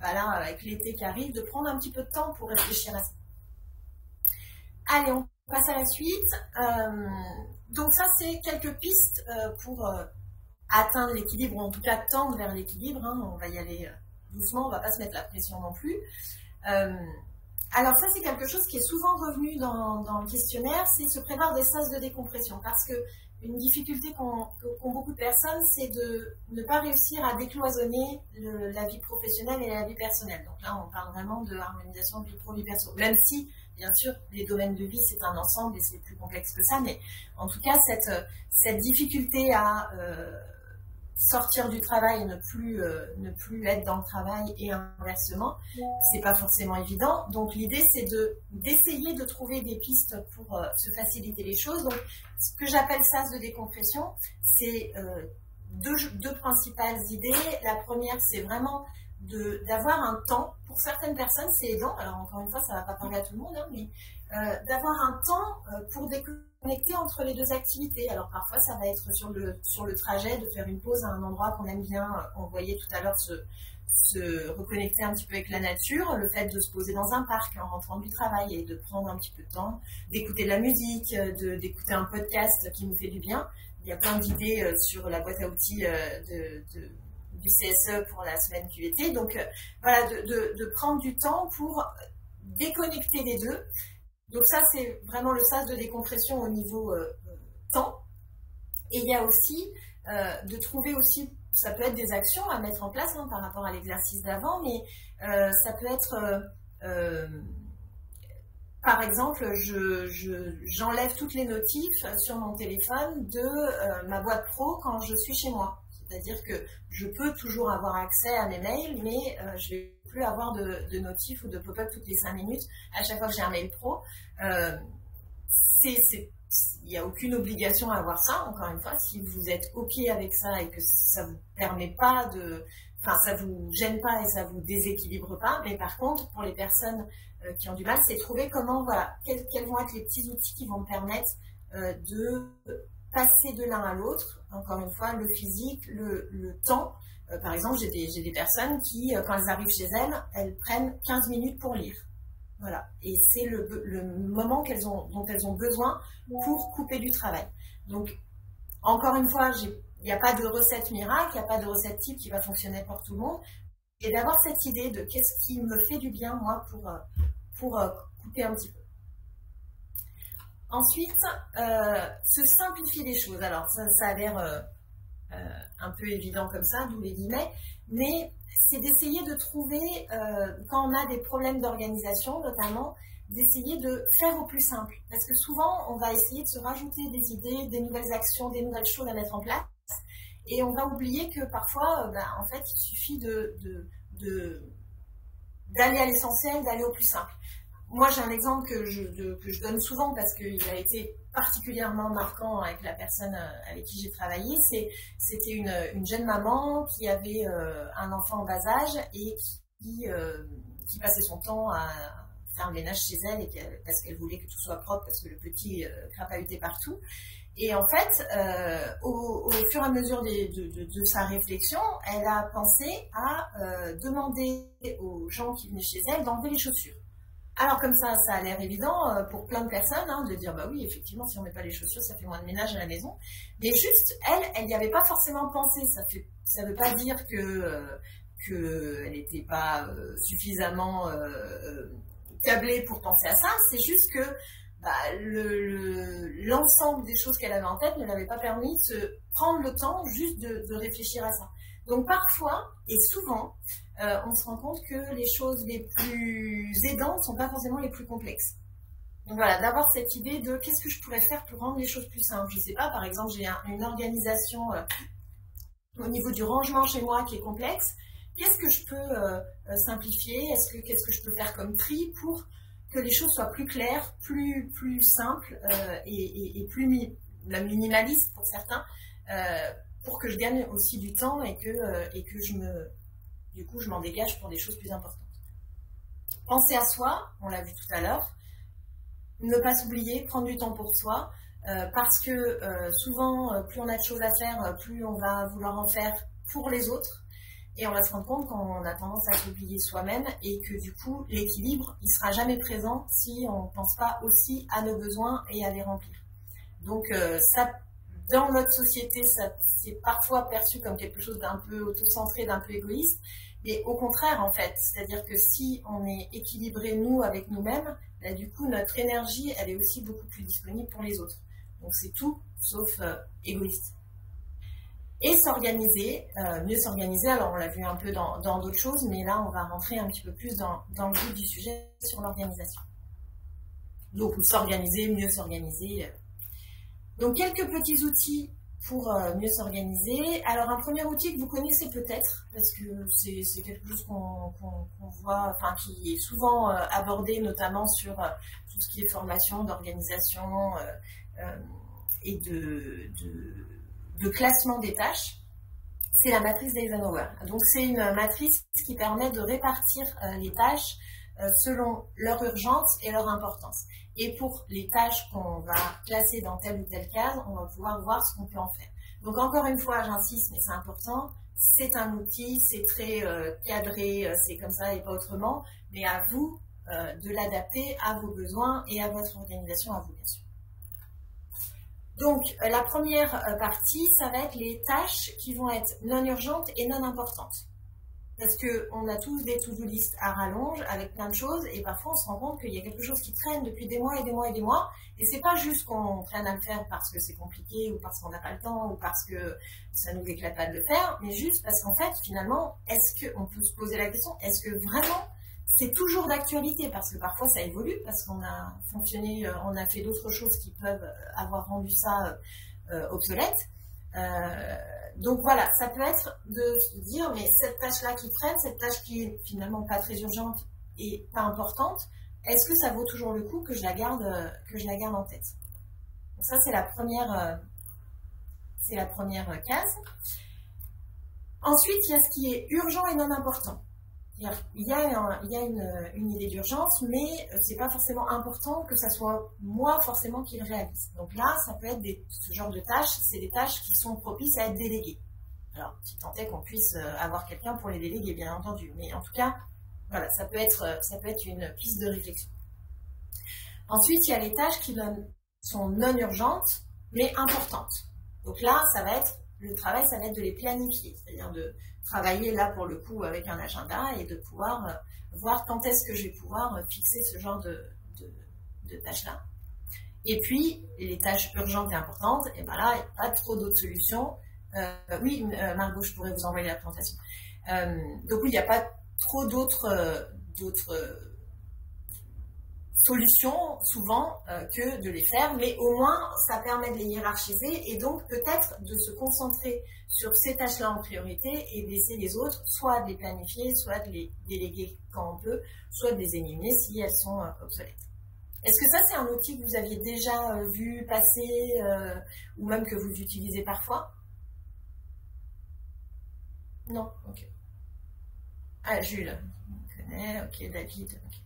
là, avec l'été qui arrive, de prendre un petit peu de temps pour réfléchir à ça. Allez, on passe à la suite. Donc, ça, c'est quelques pistes pour atteindre l'équilibre, ou en tout cas tendre vers l'équilibre. On va y aller doucement, on ne va pas se mettre la pression non plus. Alors ça, c'est quelque chose qui est souvent revenu dans le questionnaire, c'est se prévoir des sas de décompression, parce que une difficulté qu'ont beaucoup de personnes, c'est de ne pas réussir à décloisonner la vie professionnelle et la vie personnelle. Donc là, on parle vraiment de harmonisation de vie pro, vie perso, même si, bien sûr, les domaines de vie, c'est un ensemble et c'est plus complexe que ça, mais en tout cas, cette difficulté à sortir du travail, ne plus être dans le travail et inversement, c'est pas forcément évident. Donc l'idée, c'est d'essayer de trouver des pistes pour se faciliter les choses. Donc ce que j'appelle sas de décompression, c'est deux principales idées. La première, c'est vraiment d'avoir un temps. Pour certaines personnes, c'est aidant. Alors encore une fois, ça va pas parler à tout le monde, mais d'avoir un temps pour déconnecter entre les deux activités. Alors parfois, ça va être sur le trajet, de faire une pause à un endroit qu'on aime bien. On voyait tout à l'heure se reconnecter un petit peu avec la nature, le fait de se poser dans un parc en rentrant du travail et de prendre un petit peu de temps, d'écouter de la musique, d'écouter un podcast qui nous fait du bien. Il y a plein d'idées sur la boîte à outils du CSE pour la semaine QVT. Donc voilà, de prendre du temps pour déconnecter les deux Donc ça, c'est vraiment le sas de décompression au niveau temps. Et il y a aussi de trouver aussi, ça peut être des actions à mettre en place par rapport à l'exercice d'avant, mais ça peut être, par exemple, j'enlève toutes les notifs sur mon téléphone de ma boîte pro quand je suis chez moi. C'est-à-dire que je peux toujours avoir accès à mes mails, mais je ne vais plus avoir de notifs ou de pop-up toutes les 5 minutes à chaque fois que j'ai un mail pro. Il n'y a aucune obligation à avoir ça, encore une fois, si vous êtes OK avec ça et que ça vous permet pas ça vous gêne pas et ça vous déséquilibre pas. Mais par contre, pour les personnes qui ont du mal, c'est trouver comment, voilà, quels vont être les petits outils qui vont me permettre de passer de l'un à l'autre. Encore une fois, le physique, le temps. Par exemple, j'ai des personnes qui, quand elles arrivent chez elles prennent 15 minutes pour lire. Voilà. Et c'est le moment dont elles ont besoin pour couper du travail. Donc, encore une fois, il n'y a pas de recette miracle, il n'y a pas de recette type qui va fonctionner pour tout le monde. Et d'avoir cette idée de qu'est-ce qui me fait du bien, moi, pour couper un petit peu. Ensuite, se simplifier les choses. Alors, ça a l'air un peu évident comme ça, d'où les guillemets, mais c'est d'essayer de trouver, quand on a des problèmes d'organisation notamment, d'essayer de faire au plus simple. Parce que souvent, on va essayer de se rajouter des idées, des nouvelles actions, des nouvelles choses à mettre en place, et on va oublier que parfois, en fait, il suffit d'aller à l'essentiel, d'aller au plus simple. Moi, j'ai un exemple que je donne souvent parce qu'il a été particulièrement marquant avec la personne avec qui j'ai travaillé. C'était une jeune maman qui avait un enfant en bas âge et qui passait son temps à faire le ménage chez elle parce qu'elle voulait que tout soit propre parce que le petit crapahutait partout. Et en fait, au fur et à mesure de sa réflexion, elle a pensé à demander aux gens qui venaient chez elle d'enlever les chaussures. Alors comme ça a l'air évident pour plein de personnes de dire bah oui, effectivement, si on met pas les chaussures, ça fait moins de ménage à la maison. Mais juste, elle n'y avait pas forcément pensé. Ça veut pas dire qu'elle n'était pas suffisamment câblée pour penser à ça. C'est juste que l'ensemble des choses qu'elle avait en tête ne l'avait pas permis de se prendre le temps juste de réfléchir à ça. Donc parfois, et souvent, on se rend compte que les choses les plus aidantes ne sont pas forcément les plus complexes. Donc voilà, d'avoir cette idée de qu'est-ce que je pourrais faire pour rendre les choses plus simples. Je ne sais pas, par exemple, j'ai une organisation au niveau du rangement chez moi qui est complexe. Qu'est-ce que je peux simplifier? Qu'est-ce que je peux faire comme tri pour que les choses soient plus claires, plus simples et plus minimalistes pour certains, pour que je gagne aussi du temps et que je m'en dégage pour des choses plus importantes. Penser à soi, on l'a vu tout à l'heure, ne pas s'oublier, prendre du temps pour soi, parce que souvent, plus on a de choses à faire, plus on va vouloir en faire pour les autres, et on va se rendre compte qu'on a tendance à s'oublier soi-même, et que du coup, l'équilibre, il sera jamais présent si on ne pense pas aussi à nos besoins et à les remplir. Donc ça, dans notre société, c'est parfois perçu comme quelque chose d'un peu auto-centré, d'un peu égoïste, mais au contraire en fait, c'est-à-dire que si on est équilibré nous avec nous-mêmes, du coup notre énergie elle est aussi beaucoup plus disponible pour les autres. Donc c'est tout sauf égoïste. Et s'organiser, mieux s'organiser, alors on l'a vu un peu dans d'autres choses, mais là on va rentrer un petit peu plus dans le vif du sujet sur l'organisation. Donc s'organiser, mieux s'organiser. Donc quelques petits outils pour mieux s'organiser. Alors un premier outil que vous connaissez peut-être, parce que c'est quelque chose qu'on voit, enfin qui est souvent abordé notamment sur tout ce qui est formation, d'organisation et de classement des tâches, c'est la matrice d'Eisenhower. Donc c'est une matrice qui permet de répartir les tâches selon leur urgence et leur importance. Et pour les tâches qu'on va classer dans telle ou telle case, on va pouvoir voir ce qu'on peut en faire. Donc encore une fois, j'insiste, mais c'est important, c'est un outil, c'est très cadré, c'est comme ça et pas autrement, mais à vous de l'adapter à vos besoins et à votre organisation à vous, bien sûr. Donc la première partie, ça va être les tâches qui vont être non urgentes et non importantes. parce qu'on a tous des to-do list à rallonge avec plein de choses et parfois on se rend compte qu'il y a quelque chose qui traîne depuis des mois et des mois et des mois et c'est pas juste qu'on traîne à le faire parce que c'est compliqué ou parce qu'on n'a pas le temps ou parce que ça nous éclate pas de le faire, mais juste parce qu'en fait finalement, on peut se poser la question, est-ce que vraiment c'est toujours d'actualité, parce que parfois ça évolue, parce qu'on a fonctionné, on a fait d'autres choses qui peuvent avoir rendu ça obsolète. Donc voilà, ça peut être de se dire, mais cette tâche-là qui traîne, cette tâche qui est finalement pas très urgente et pas importante, est-ce que ça vaut toujours le coup que je la garde en tête? Donc ça, c'est la première case. Ensuite, il y a ce qui est urgent et non important. Il y a une idée d'urgence, mais c'est pas forcément important que ça soit moi forcément qui le réalise. Donc là, ça peut être ce genre de tâches, c'est des tâches qui sont propices à être déléguées. Alors, si tant est qu'on puisse avoir quelqu'un pour les déléguer, bien entendu. Mais en tout cas, voilà, ça peut être une piste de réflexion. Ensuite, il y a les tâches qui sont non urgentes, mais importantes. Donc là, le travail, ça va être de les planifier, c'est-à-dire de travailler là pour le coup avec un agenda et de pouvoir voir quand est-ce que je vais pouvoir fixer ce genre de tâches-là. Et puis, les tâches urgentes et importantes, et ben là, il n'y a pas trop d'autres solutions. Oui, Margot, je pourrais vous envoyer la présentation. Donc oui, il n'y a pas trop d'autres solutions souvent que de les faire, mais au moins ça permet de les hiérarchiser et donc peut-être de se concentrer sur ces tâches-là en priorité et de laisser les autres, soit de les planifier, soit de les déléguer quand on peut, soit de les éliminer si elles sont obsolètes. Est-ce que ça c'est un outil que vous aviez déjà vu passer ou même que vous utilisez parfois? Non, ok. Ah, Jules, on connaît, ok, David, ok.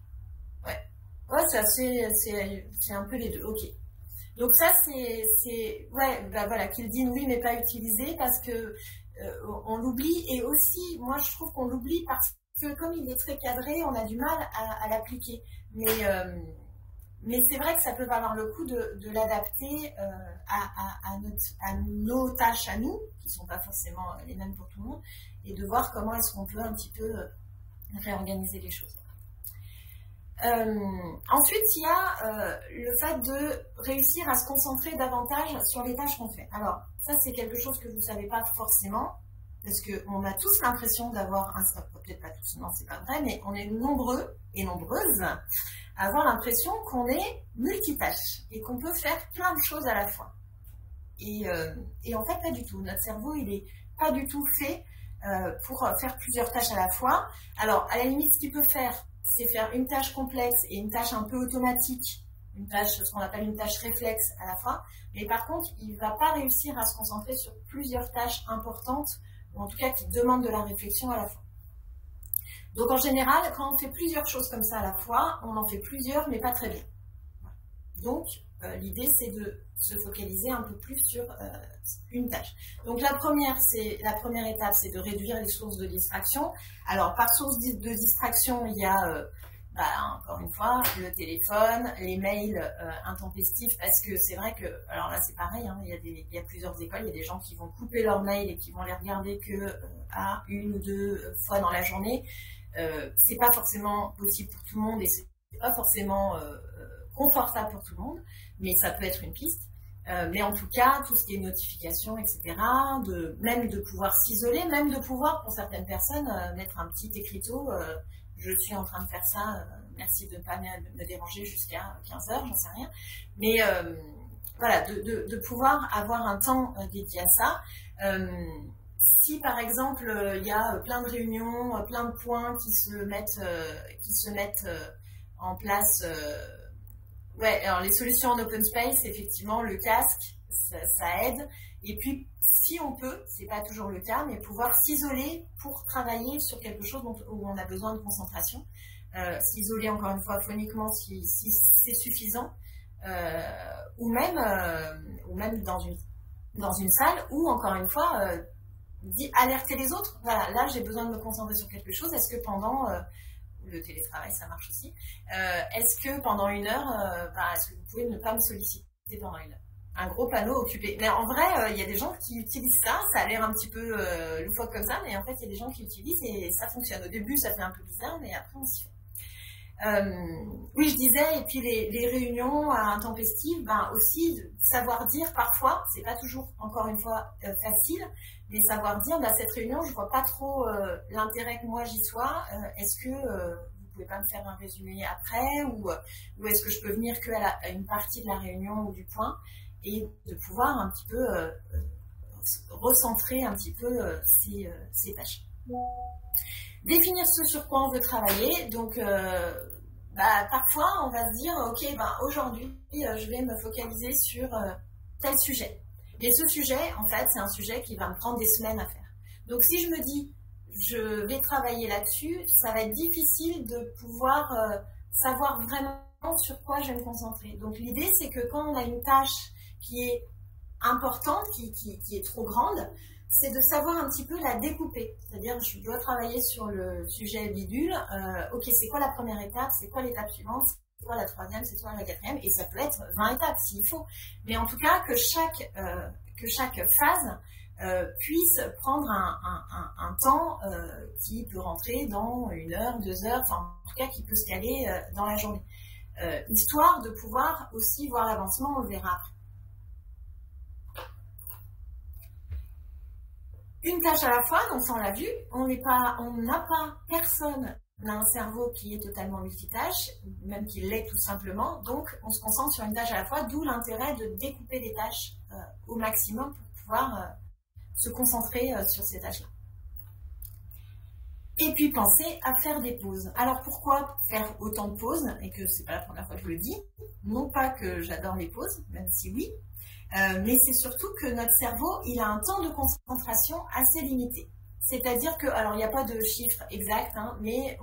Ouais, c'est un peu les deux, ok. Donc ça, ouais, bah voilà, Kildin, oui, mais pas utilisé parce que on l'oublie et aussi, moi, je trouve qu'on l'oublie parce que comme il est très cadré, on a du mal à l'appliquer. Mais c'est vrai que ça peut valoir le coup de l'adapter à nos tâches à nous, qui sont pas forcément les mêmes pour tout le monde, et de voir comment est-ce qu'on peut un petit peu réorganiser les choses. Ensuite, il y a le fait de réussir à se concentrer davantage sur les tâches qu'on fait. Alors, ça, c'est quelque chose que vous ne savez pas forcément, parce qu'on a tous l'impression d'avoir peut-être pas tous, non, c'est pas vrai, mais on est nombreux et nombreuses à avoir l'impression qu'on est multitâche et qu'on peut faire plein de choses à la fois. Et en fait, pas du tout. Notre cerveau, il est pas du tout fait pour faire plusieurs tâches à la fois. Alors, à la limite, ce qu'il peut faire, c'est faire une tâche complexe et une tâche un peu automatique, ce qu'on appelle une tâche réflexe à la fois. Mais par contre, il ne va pas réussir à se concentrer sur plusieurs tâches importantes, ou en tout cas qui demandent de la réflexion à la fois. Donc en général, quand on fait plusieurs choses comme ça à la fois, on en fait plusieurs, mais pas très bien. Donc l'idée, c'est de se focaliser un peu plus sur une tâche. Donc la première étape, c'est de réduire les sources de distraction. Alors par source de distraction, il y a encore une fois le téléphone, les mails intempestifs, parce que c'est vrai que, alors là c'est pareil, hein, il y a plusieurs écoles, il y a des gens qui vont couper leurs mails et qui vont les regarder que à une ou deux fois dans la journée. C'est pas forcément possible pour tout le monde et c'est pas forcément confortable pour tout le monde, mais ça peut être une piste. Mais en tout cas, tout ce qui est notifications, etc., même de pouvoir s'isoler, même de pouvoir, pour certaines personnes, mettre un petit écriteau, je suis en train de faire ça, merci de ne pas me déranger jusqu'à 15h, j'en sais rien. Mais voilà, de pouvoir avoir un temps dédié à ça. Si par exemple, il y a plein de réunions, plein de points qui se mettent en place. Ouais, alors les solutions en open space, effectivement, le casque, ça aide. Et puis, si on peut, c'est pas toujours le cas, mais pouvoir s'isoler pour travailler sur quelque chose où on a besoin de concentration. S'isoler, encore une fois, phoniquement, si c'est suffisant. Ou même dans une salle où, encore une fois, alerter les autres. Voilà, là, j'ai besoin de me concentrer sur quelque chose. Est-ce que pendant... le télétravail, ça marche aussi. Est-ce que pendant une heure, est-ce que vous pouvez ne pas me solliciter pendant une heure? un gros panneau occupé. Mais en vrai, il y a des gens qui utilisent ça. Ça a l'air un petit peu loufoque comme ça, mais en fait, il y a des gens qui l'utilisent et ça fonctionne. Au début, ça fait un peu bizarre, mais après, on s'y fait. Oui, je disais, et puis les réunions intempestives, ben aussi, savoir dire parfois, c'est pas toujours, encore une fois, facile, mais savoir dire, ben, cette réunion, je vois pas trop l'intérêt que moi j'y sois. Est-ce que vous pouvez pas me faire un résumé après, ou est-ce que je peux venir que à une partie de la réunion ou du point, et de pouvoir un petit peu recentrer un petit peu ces tâches. Définir ce sur quoi on veut travailler. Donc, parfois, on va se dire, ok, aujourd'hui, je vais me focaliser sur tel sujet. Et ce sujet, en fait, c'est un sujet qui va me prendre des semaines à faire. Donc, si je me dis, je vais travailler là-dessus, ça va être difficile de pouvoir savoir vraiment sur quoi je vais me concentrer. Donc, l'idée, c'est que quand on a une tâche qui est importante, qui est trop grande, c'est de savoir un petit peu la découper. C'est-à-dire, je dois travailler sur le sujet bidule. Ok, c'est quoi la première étape? C'est quoi l'étape suivante? C'est quoi la troisième? C'est quoi la quatrième? Et ça peut être 20 étapes s'il faut. Mais en tout cas, que chaque phase puisse prendre un temps qui peut rentrer dans 1 heure, 2 heures, enfin, en tout cas, qui peut se caler dans la journée. Histoire de pouvoir aussi voir l'avancement, on le verra après. Une tâche à la fois, donc ça on l'a vu, personne n'a un cerveau qui est totalement multitâche, même qu'il l'est tout simplement, donc on se concentre sur une tâche à la fois, d'où l'intérêt de découper les tâches au maximum pour pouvoir se concentrer sur ces tâches-là. Et puis penser à faire des pauses. Alors pourquoi faire autant de pauses, et que c'est pas la première fois que je le dis, non pas que j'adore les pauses, même si oui, mais c'est surtout que notre cerveau, il a un temps de concentration assez limité. C'est-à-dire que, alors il n'y a pas de chiffre exact, hein, mais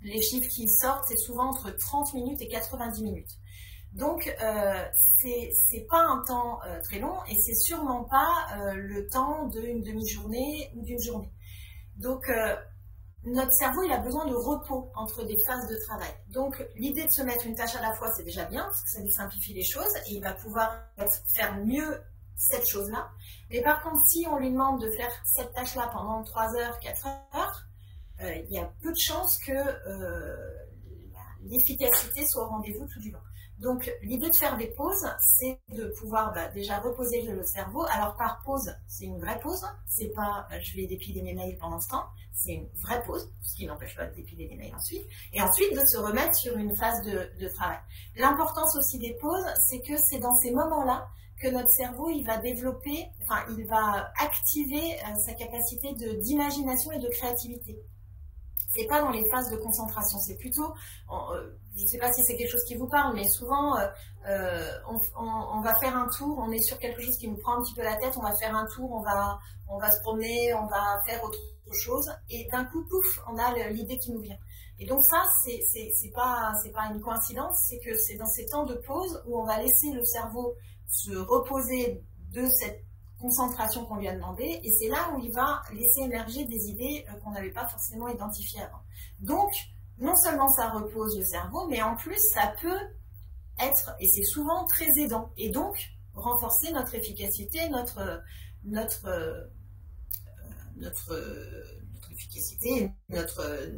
les chiffres qui sortent, c'est souvent entre 30 minutes et 90 minutes. Donc, c'est pas un temps très long et c'est sûrement pas le temps d'une demi-journée ou d'une journée. Donc, notre cerveau, il a besoin de repos entre des phases de travail. Donc, l'idée de se mettre une tâche à la fois, c'est déjà bien, parce que ça lui simplifie les choses, et il va pouvoir faire mieux cette chose-là. Mais par contre, si on lui demande de faire cette tâche-là pendant 3 heures, 4 heures, il y a peu de chances que l'efficacité soit au rendez-vous tout du long. Donc, l'idée de faire des pauses, c'est de pouvoir déjà reposer le cerveau. Alors, par pause, c'est une vraie pause. C'est pas je vais dépiler mes mails pendant ce temps. C'est une vraie pause, ce qui n'empêche pas de dépiler les mails ensuite. Et ensuite, de se remettre sur une phase de travail. L'importance aussi des pauses, c'est que c'est dans ces moments-là que notre cerveau, il va développer, enfin, il va activer sa capacité d'imagination et de créativité. C'est pas dans les phases de concentration, c'est plutôt, je ne sais pas si c'est quelque chose qui vous parle, mais souvent on va faire un tour, on est sur quelque chose qui nous prend un petit peu la tête, on va faire un tour, on va se promener, on va faire autre chose, et d'un coup, pouf, on a l'idée qui nous vient. Et donc ça, c'est pas une coïncidence, c'est que c'est dans ces temps de pause où on va laisser le cerveau se reposer de cette concentration qu'on lui a demandé, et c'est là où il va laisser émerger des idées qu'on n'avait pas forcément identifiées avant. Donc, non seulement ça repose le cerveau, mais en plus, ça peut être, et c'est souvent très aidant, et donc renforcer notre efficacité, notre efficacité, notre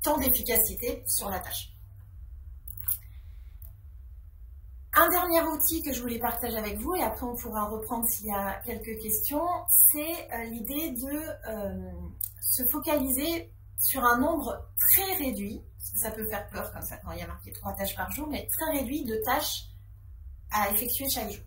temps d'efficacité sur la tâche. Un dernier outil que je voulais partager avec vous, et après on pourra reprendre s'il y a quelques questions, c'est l'idée de se focaliser sur un nombre très réduit, parce que ça peut faire peur comme ça quand il y a marqué 3 tâches par jour, mais très réduit de tâches à effectuer chaque jour.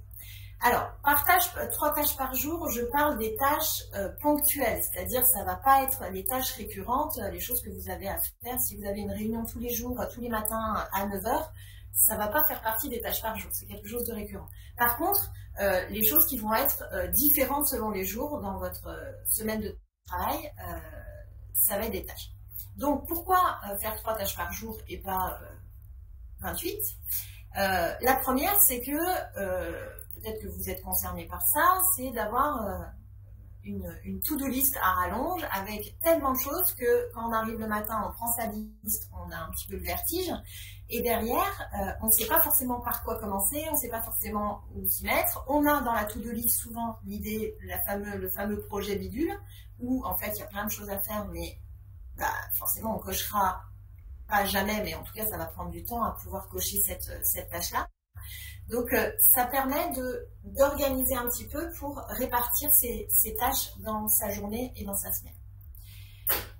Alors, 3 tâches par jour, je parle des tâches ponctuelles, c'est-à-dire ça ne va pas être les tâches récurrentes, les choses que vous avez à faire. Si vous avez une réunion tous les jours, tous les matins à 9h, ça ne va pas faire partie des tâches par jour, c'est quelque chose de récurrent. Par contre, les choses qui vont être différentes selon les jours dans votre semaine de travail, ça va être des tâches. Donc, pourquoi faire 3 tâches par jour et pas 28 ? La première, c'est que, peut-être que vous êtes concerné par ça, c'est d'avoir une to-do list à rallonge avec tellement de choses que quand on arrive le matin, on prend sa liste, on a un petit peu le vertige. Et derrière, on ne sait pas forcément par quoi commencer, on ne sait pas forcément où s'y mettre. On a dans la to-do list souvent l'idée, le fameux projet bidule, où en fait il y a plein de choses à faire, mais forcément on cochera pas jamais, mais en tout cas ça va prendre du temps à pouvoir cocher cette tâche-là. Donc ça permet d'organiser un petit peu pour répartir ces tâches dans sa journée et dans sa semaine.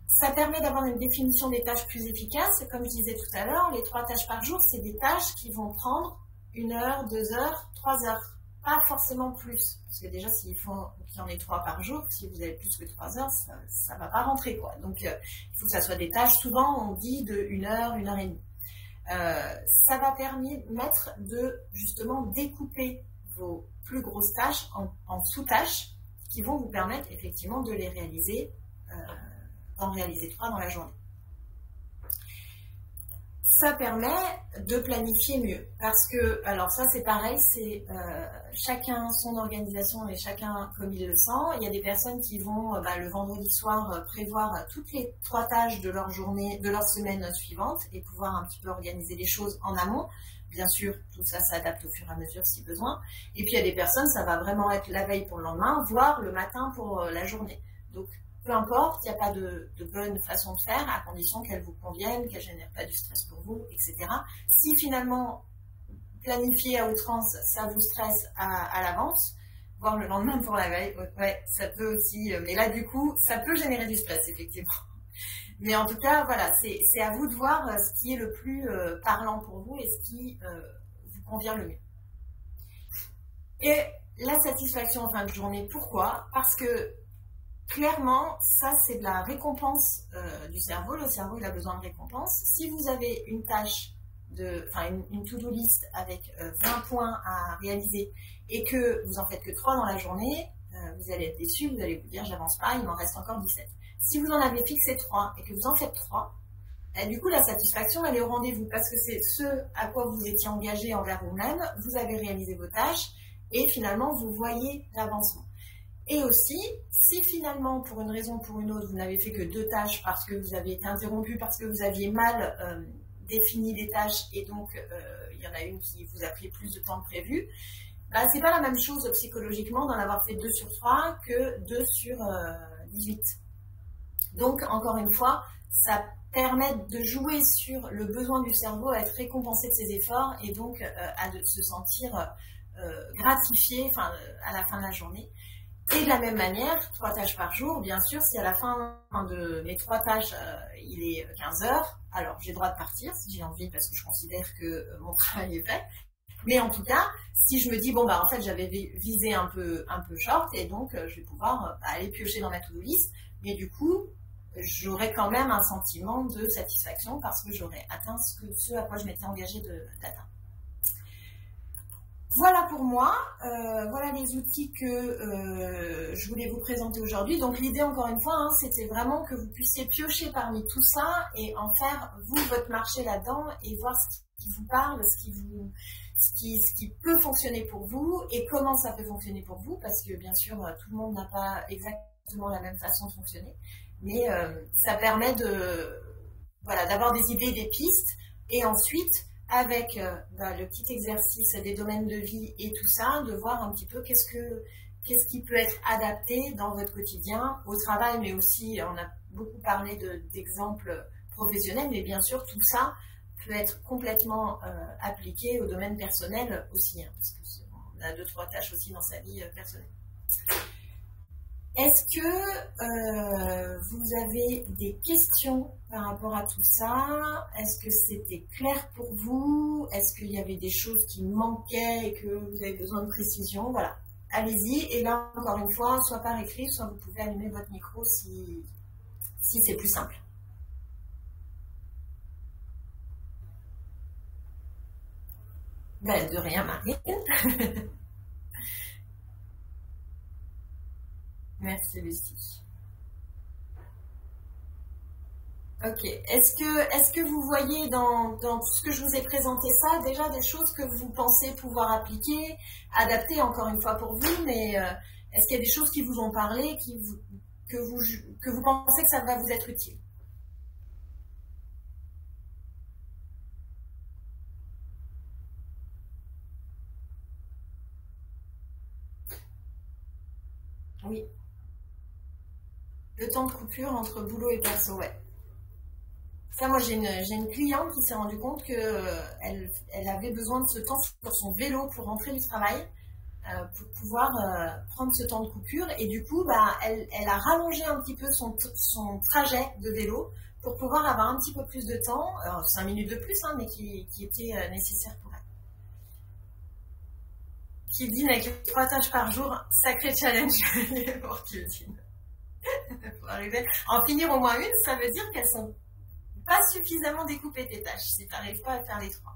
Ça permet d'avoir une définition des tâches plus efficace. Comme je disais tout à l'heure, les 3 tâches par jour, c'est des tâches qui vont prendre 1 heure, 2 heures, 3 heures. Pas forcément plus. Parce que déjà, s'il faut qu'il y en ait 3 par jour, si vous avez plus que 3 heures, ça va pas rentrer, quoi. Donc, il faut que ça soit des tâches, souvent, on dit de 1 heure, 1 heure et demie. Ça va permettre de, justement, découper vos plus grosses tâches en sous-tâches qui vont vous permettre, effectivement, de les réaliser, d'en réaliser 3 dans la journée. Ça permet de planifier mieux parce que, alors ça c'est pareil, c'est chacun son organisation et chacun comme il le sent. Il y a des personnes qui vont le vendredi soir prévoir toutes les 3 tâches de leur journée, de leur semaine suivante et pouvoir un petit peu organiser les choses en amont. Bien sûr, tout ça s'adapte au fur et à mesure si besoin. Et puis il y a des personnes, ça va vraiment être la veille pour le lendemain, voire le matin pour la journée. Donc peu importe, il n'y a pas de bonne façon de faire, à condition qu'elle vous convienne, qu'elle ne génère pas du stress pour vous, etc. Si finalement, planifier à outrance, ça vous stresse à l'avance, voire le lendemain pour la veille, ouais, ça peut aussi, mais là du coup, ça peut générer du stress, effectivement. Mais en tout cas, voilà, c'est à vous de voir ce qui est le plus parlant pour vous et ce qui vous convient le mieux. Et la satisfaction en fin de journée, pourquoi ? Parce que clairement, ça c'est de la récompense du cerveau. Le cerveau il a besoin de récompense. Si vous avez une tâche, une to-do list avec 20 points à réaliser et que vous en faites que 3 dans la journée, vous allez être déçu, vous allez vous dire j'avance pas, il m'en reste encore 17. Si vous en avez fixé 3 et que vous en faites 3, du coup la satisfaction elle est au rendez-vous parce que c'est ce à quoi vous étiez engagé envers vous-même, vous avez réalisé vos tâches et finalement vous voyez l'avancement. Et aussi, si finalement, pour une raison ou pour une autre, vous n'avez fait que 2 tâches parce que vous avez été interrompu, parce que vous aviez mal défini les tâches et donc il y en a une qui vous a pris plus de temps que prévu, c'est pas la même chose psychologiquement d'en avoir fait 2 sur 3 que 2 sur 18. Donc, encore une fois, ça permet de jouer sur le besoin du cerveau à être récompensé de ses efforts et donc à se sentir gratifié à la fin de la journée. Et de la même manière, 3 tâches par jour, bien sûr, si à la fin de mes 3 tâches, il est 15 heures, alors j'ai le droit de partir si j'ai envie parce que je considère que mon travail est fait. Mais en tout cas, si je me dis, en fait, j'avais visé un peu short et donc je vais pouvoir aller piocher dans ma to-do list, mais du coup, j'aurai quand même un sentiment de satisfaction parce que j'aurai atteint ce à quoi je m'étais engagée d'atteindre. Voilà pour moi, voilà les outils que je voulais vous présenter aujourd'hui. Donc l'idée encore une fois, c'était vraiment que vous puissiez piocher parmi tout ça et en faire vous votre marché là-dedans et voir ce qui vous parle, ce qui peut fonctionner pour vous et comment ça peut fonctionner pour vous parce que bien sûr tout le monde n'a pas exactement la même façon de fonctionner, mais ça permet d'avoir des idées, des pistes et ensuite avec le petit exercice des domaines de vie et tout ça, de voir un petit peu qu'est-ce qui peut être adapté dans votre quotidien, au travail, mais aussi, on a beaucoup parlé d'exemples professionnels, mais bien sûr, tout ça peut être complètement appliqué au domaine personnel aussi, parce qu'on a 2-3 tâches aussi dans sa vie personnelle. Est-ce que vous avez des questions par rapport à tout ça? Est-ce que c'était clair pour vous? Est-ce qu'il y avait des choses qui manquaient et que vous avez besoin de précision? Voilà, allez-y. Et là, encore une fois, soit par écrit, soit vous pouvez allumer votre micro si c'est plus simple. De rien, Marie. Merci Lucie. Ok, est-ce que vous voyez dans tout ce que je vous ai présenté ça, déjà des choses que vous pensez pouvoir appliquer, adapter encore une fois pour vous, mais Est-ce qu'il y a des choses qui vous ont parlé, que vous pensez que ça va vous être utile? Oui. Le temps de coupure entre boulot et perso, ouais. Ça, moi, j'ai une cliente qui s'est rendue compte qu'elle elle avait besoin de ce temps sur son vélo pour rentrer du travail, pour pouvoir prendre ce temps de coupure. Et du coup, bah, elle a rallongé un petit peu son trajet de vélo pour pouvoir avoir un petit peu plus de temps, 5 minutes de plus, hein, mais qui était nécessaire pour elle. Kildine avec 3 tâches par jour, sacré challenge pour Kildine. Pour arriver à en finir au moins une, ça veut dire qu'elles sont pas suffisamment découpées tes tâches si tu n'arrives pas à faire les 3.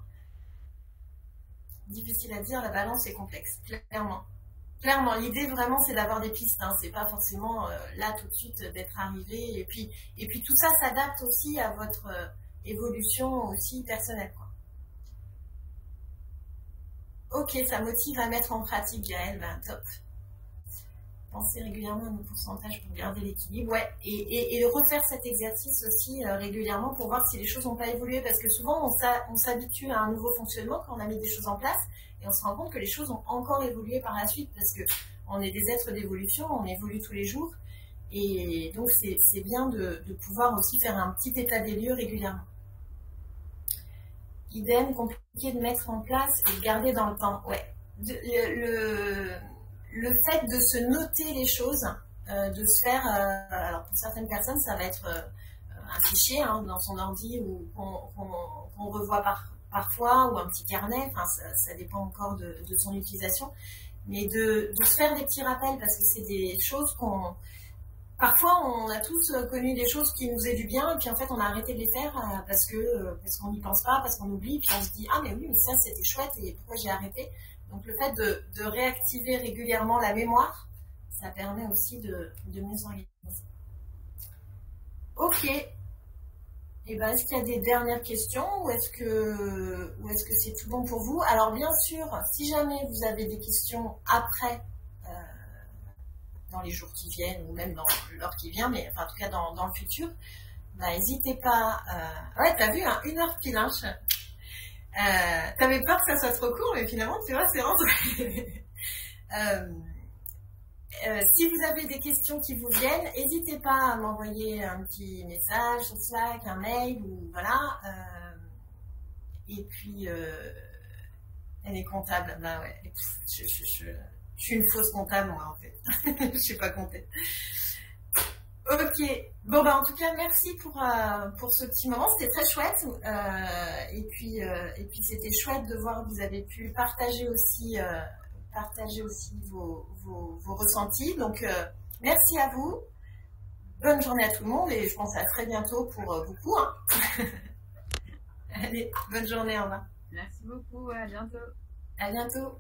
Difficile à dire, la balance est complexe, clairement. Clairement, l'idée vraiment c'est d'avoir des pistes, hein. C'est pas forcément là tout de suite d'être arrivé. Et puis tout ça s'adapte aussi à votre évolution aussi personnelle, quoi. Ok, ça motive à mettre en pratique, Gaëlle, ben top. Penser régulièrement à nos pourcentages pour garder l'équilibre, ouais, et refaire cet exercice aussi régulièrement pour voir si les choses n'ont pas évolué, parce que souvent on s'habitue à un nouveau fonctionnement quand on a mis des choses en place, et on se rend compte que les choses ont encore évolué par la suite, parce que on est des êtres d'évolution, on évolue tous les jours, et donc c'est bien de pouvoir aussi faire un petit état des lieux régulièrement. Idem, compliqué de mettre en place et de garder dans le temps, ouais. Le fait de se noter les choses, de se faire, alors pour certaines personnes, ça va être un fichier, hein, dans son ordi ou qu'on revoit parfois, ou un petit carnet, enfin, ça dépend encore de son utilisation, mais de se faire des petits rappels, parce que c'est des choses parfois on a tous connu des choses qui nous faisaient du bien, et puis en fait on a arrêté de les faire parce qu'on n'y pense pas, parce qu'on oublie, puis on se dit ah mais oui, mais ça c'était chouette, et pourquoi j'ai arrêté? Donc le fait de réactiver régulièrement la mémoire, ça permet aussi de mieux s'organiser. Ok. Et ben, est-ce qu'il y a des dernières questions, ou est-ce que c'est tout bon pour vous? Alors bien sûr, si jamais vous avez des questions après, dans les jours qui viennent, ou même dans l'heure qui vient, mais enfin, en tout cas dans le futur, bah, n'hésitez pas. Ouais, t'as vu, hein, 1 heure pile, hein. T'avais peur que ça soit trop court, mais finalement, tu vois, c'est rentré. Si vous avez des questions qui vous viennent, n'hésitez pas à m'envoyer un petit message sur Slack, un mail, ou voilà. Et puis, elle est comptable. Bah ouais, je suis une fausse comptable, moi, en fait. Je suis pas comptée. Ok, bon bah en tout cas merci pour ce petit moment, c'était très chouette, et puis c'était chouette de voir que vous avez pu partager aussi vos ressentis, donc merci à vous, bonne journée à tout le monde, et je pense à très bientôt pour beaucoup, hein. Allez, bonne journée, au revoir. Merci beaucoup, à bientôt. À bientôt.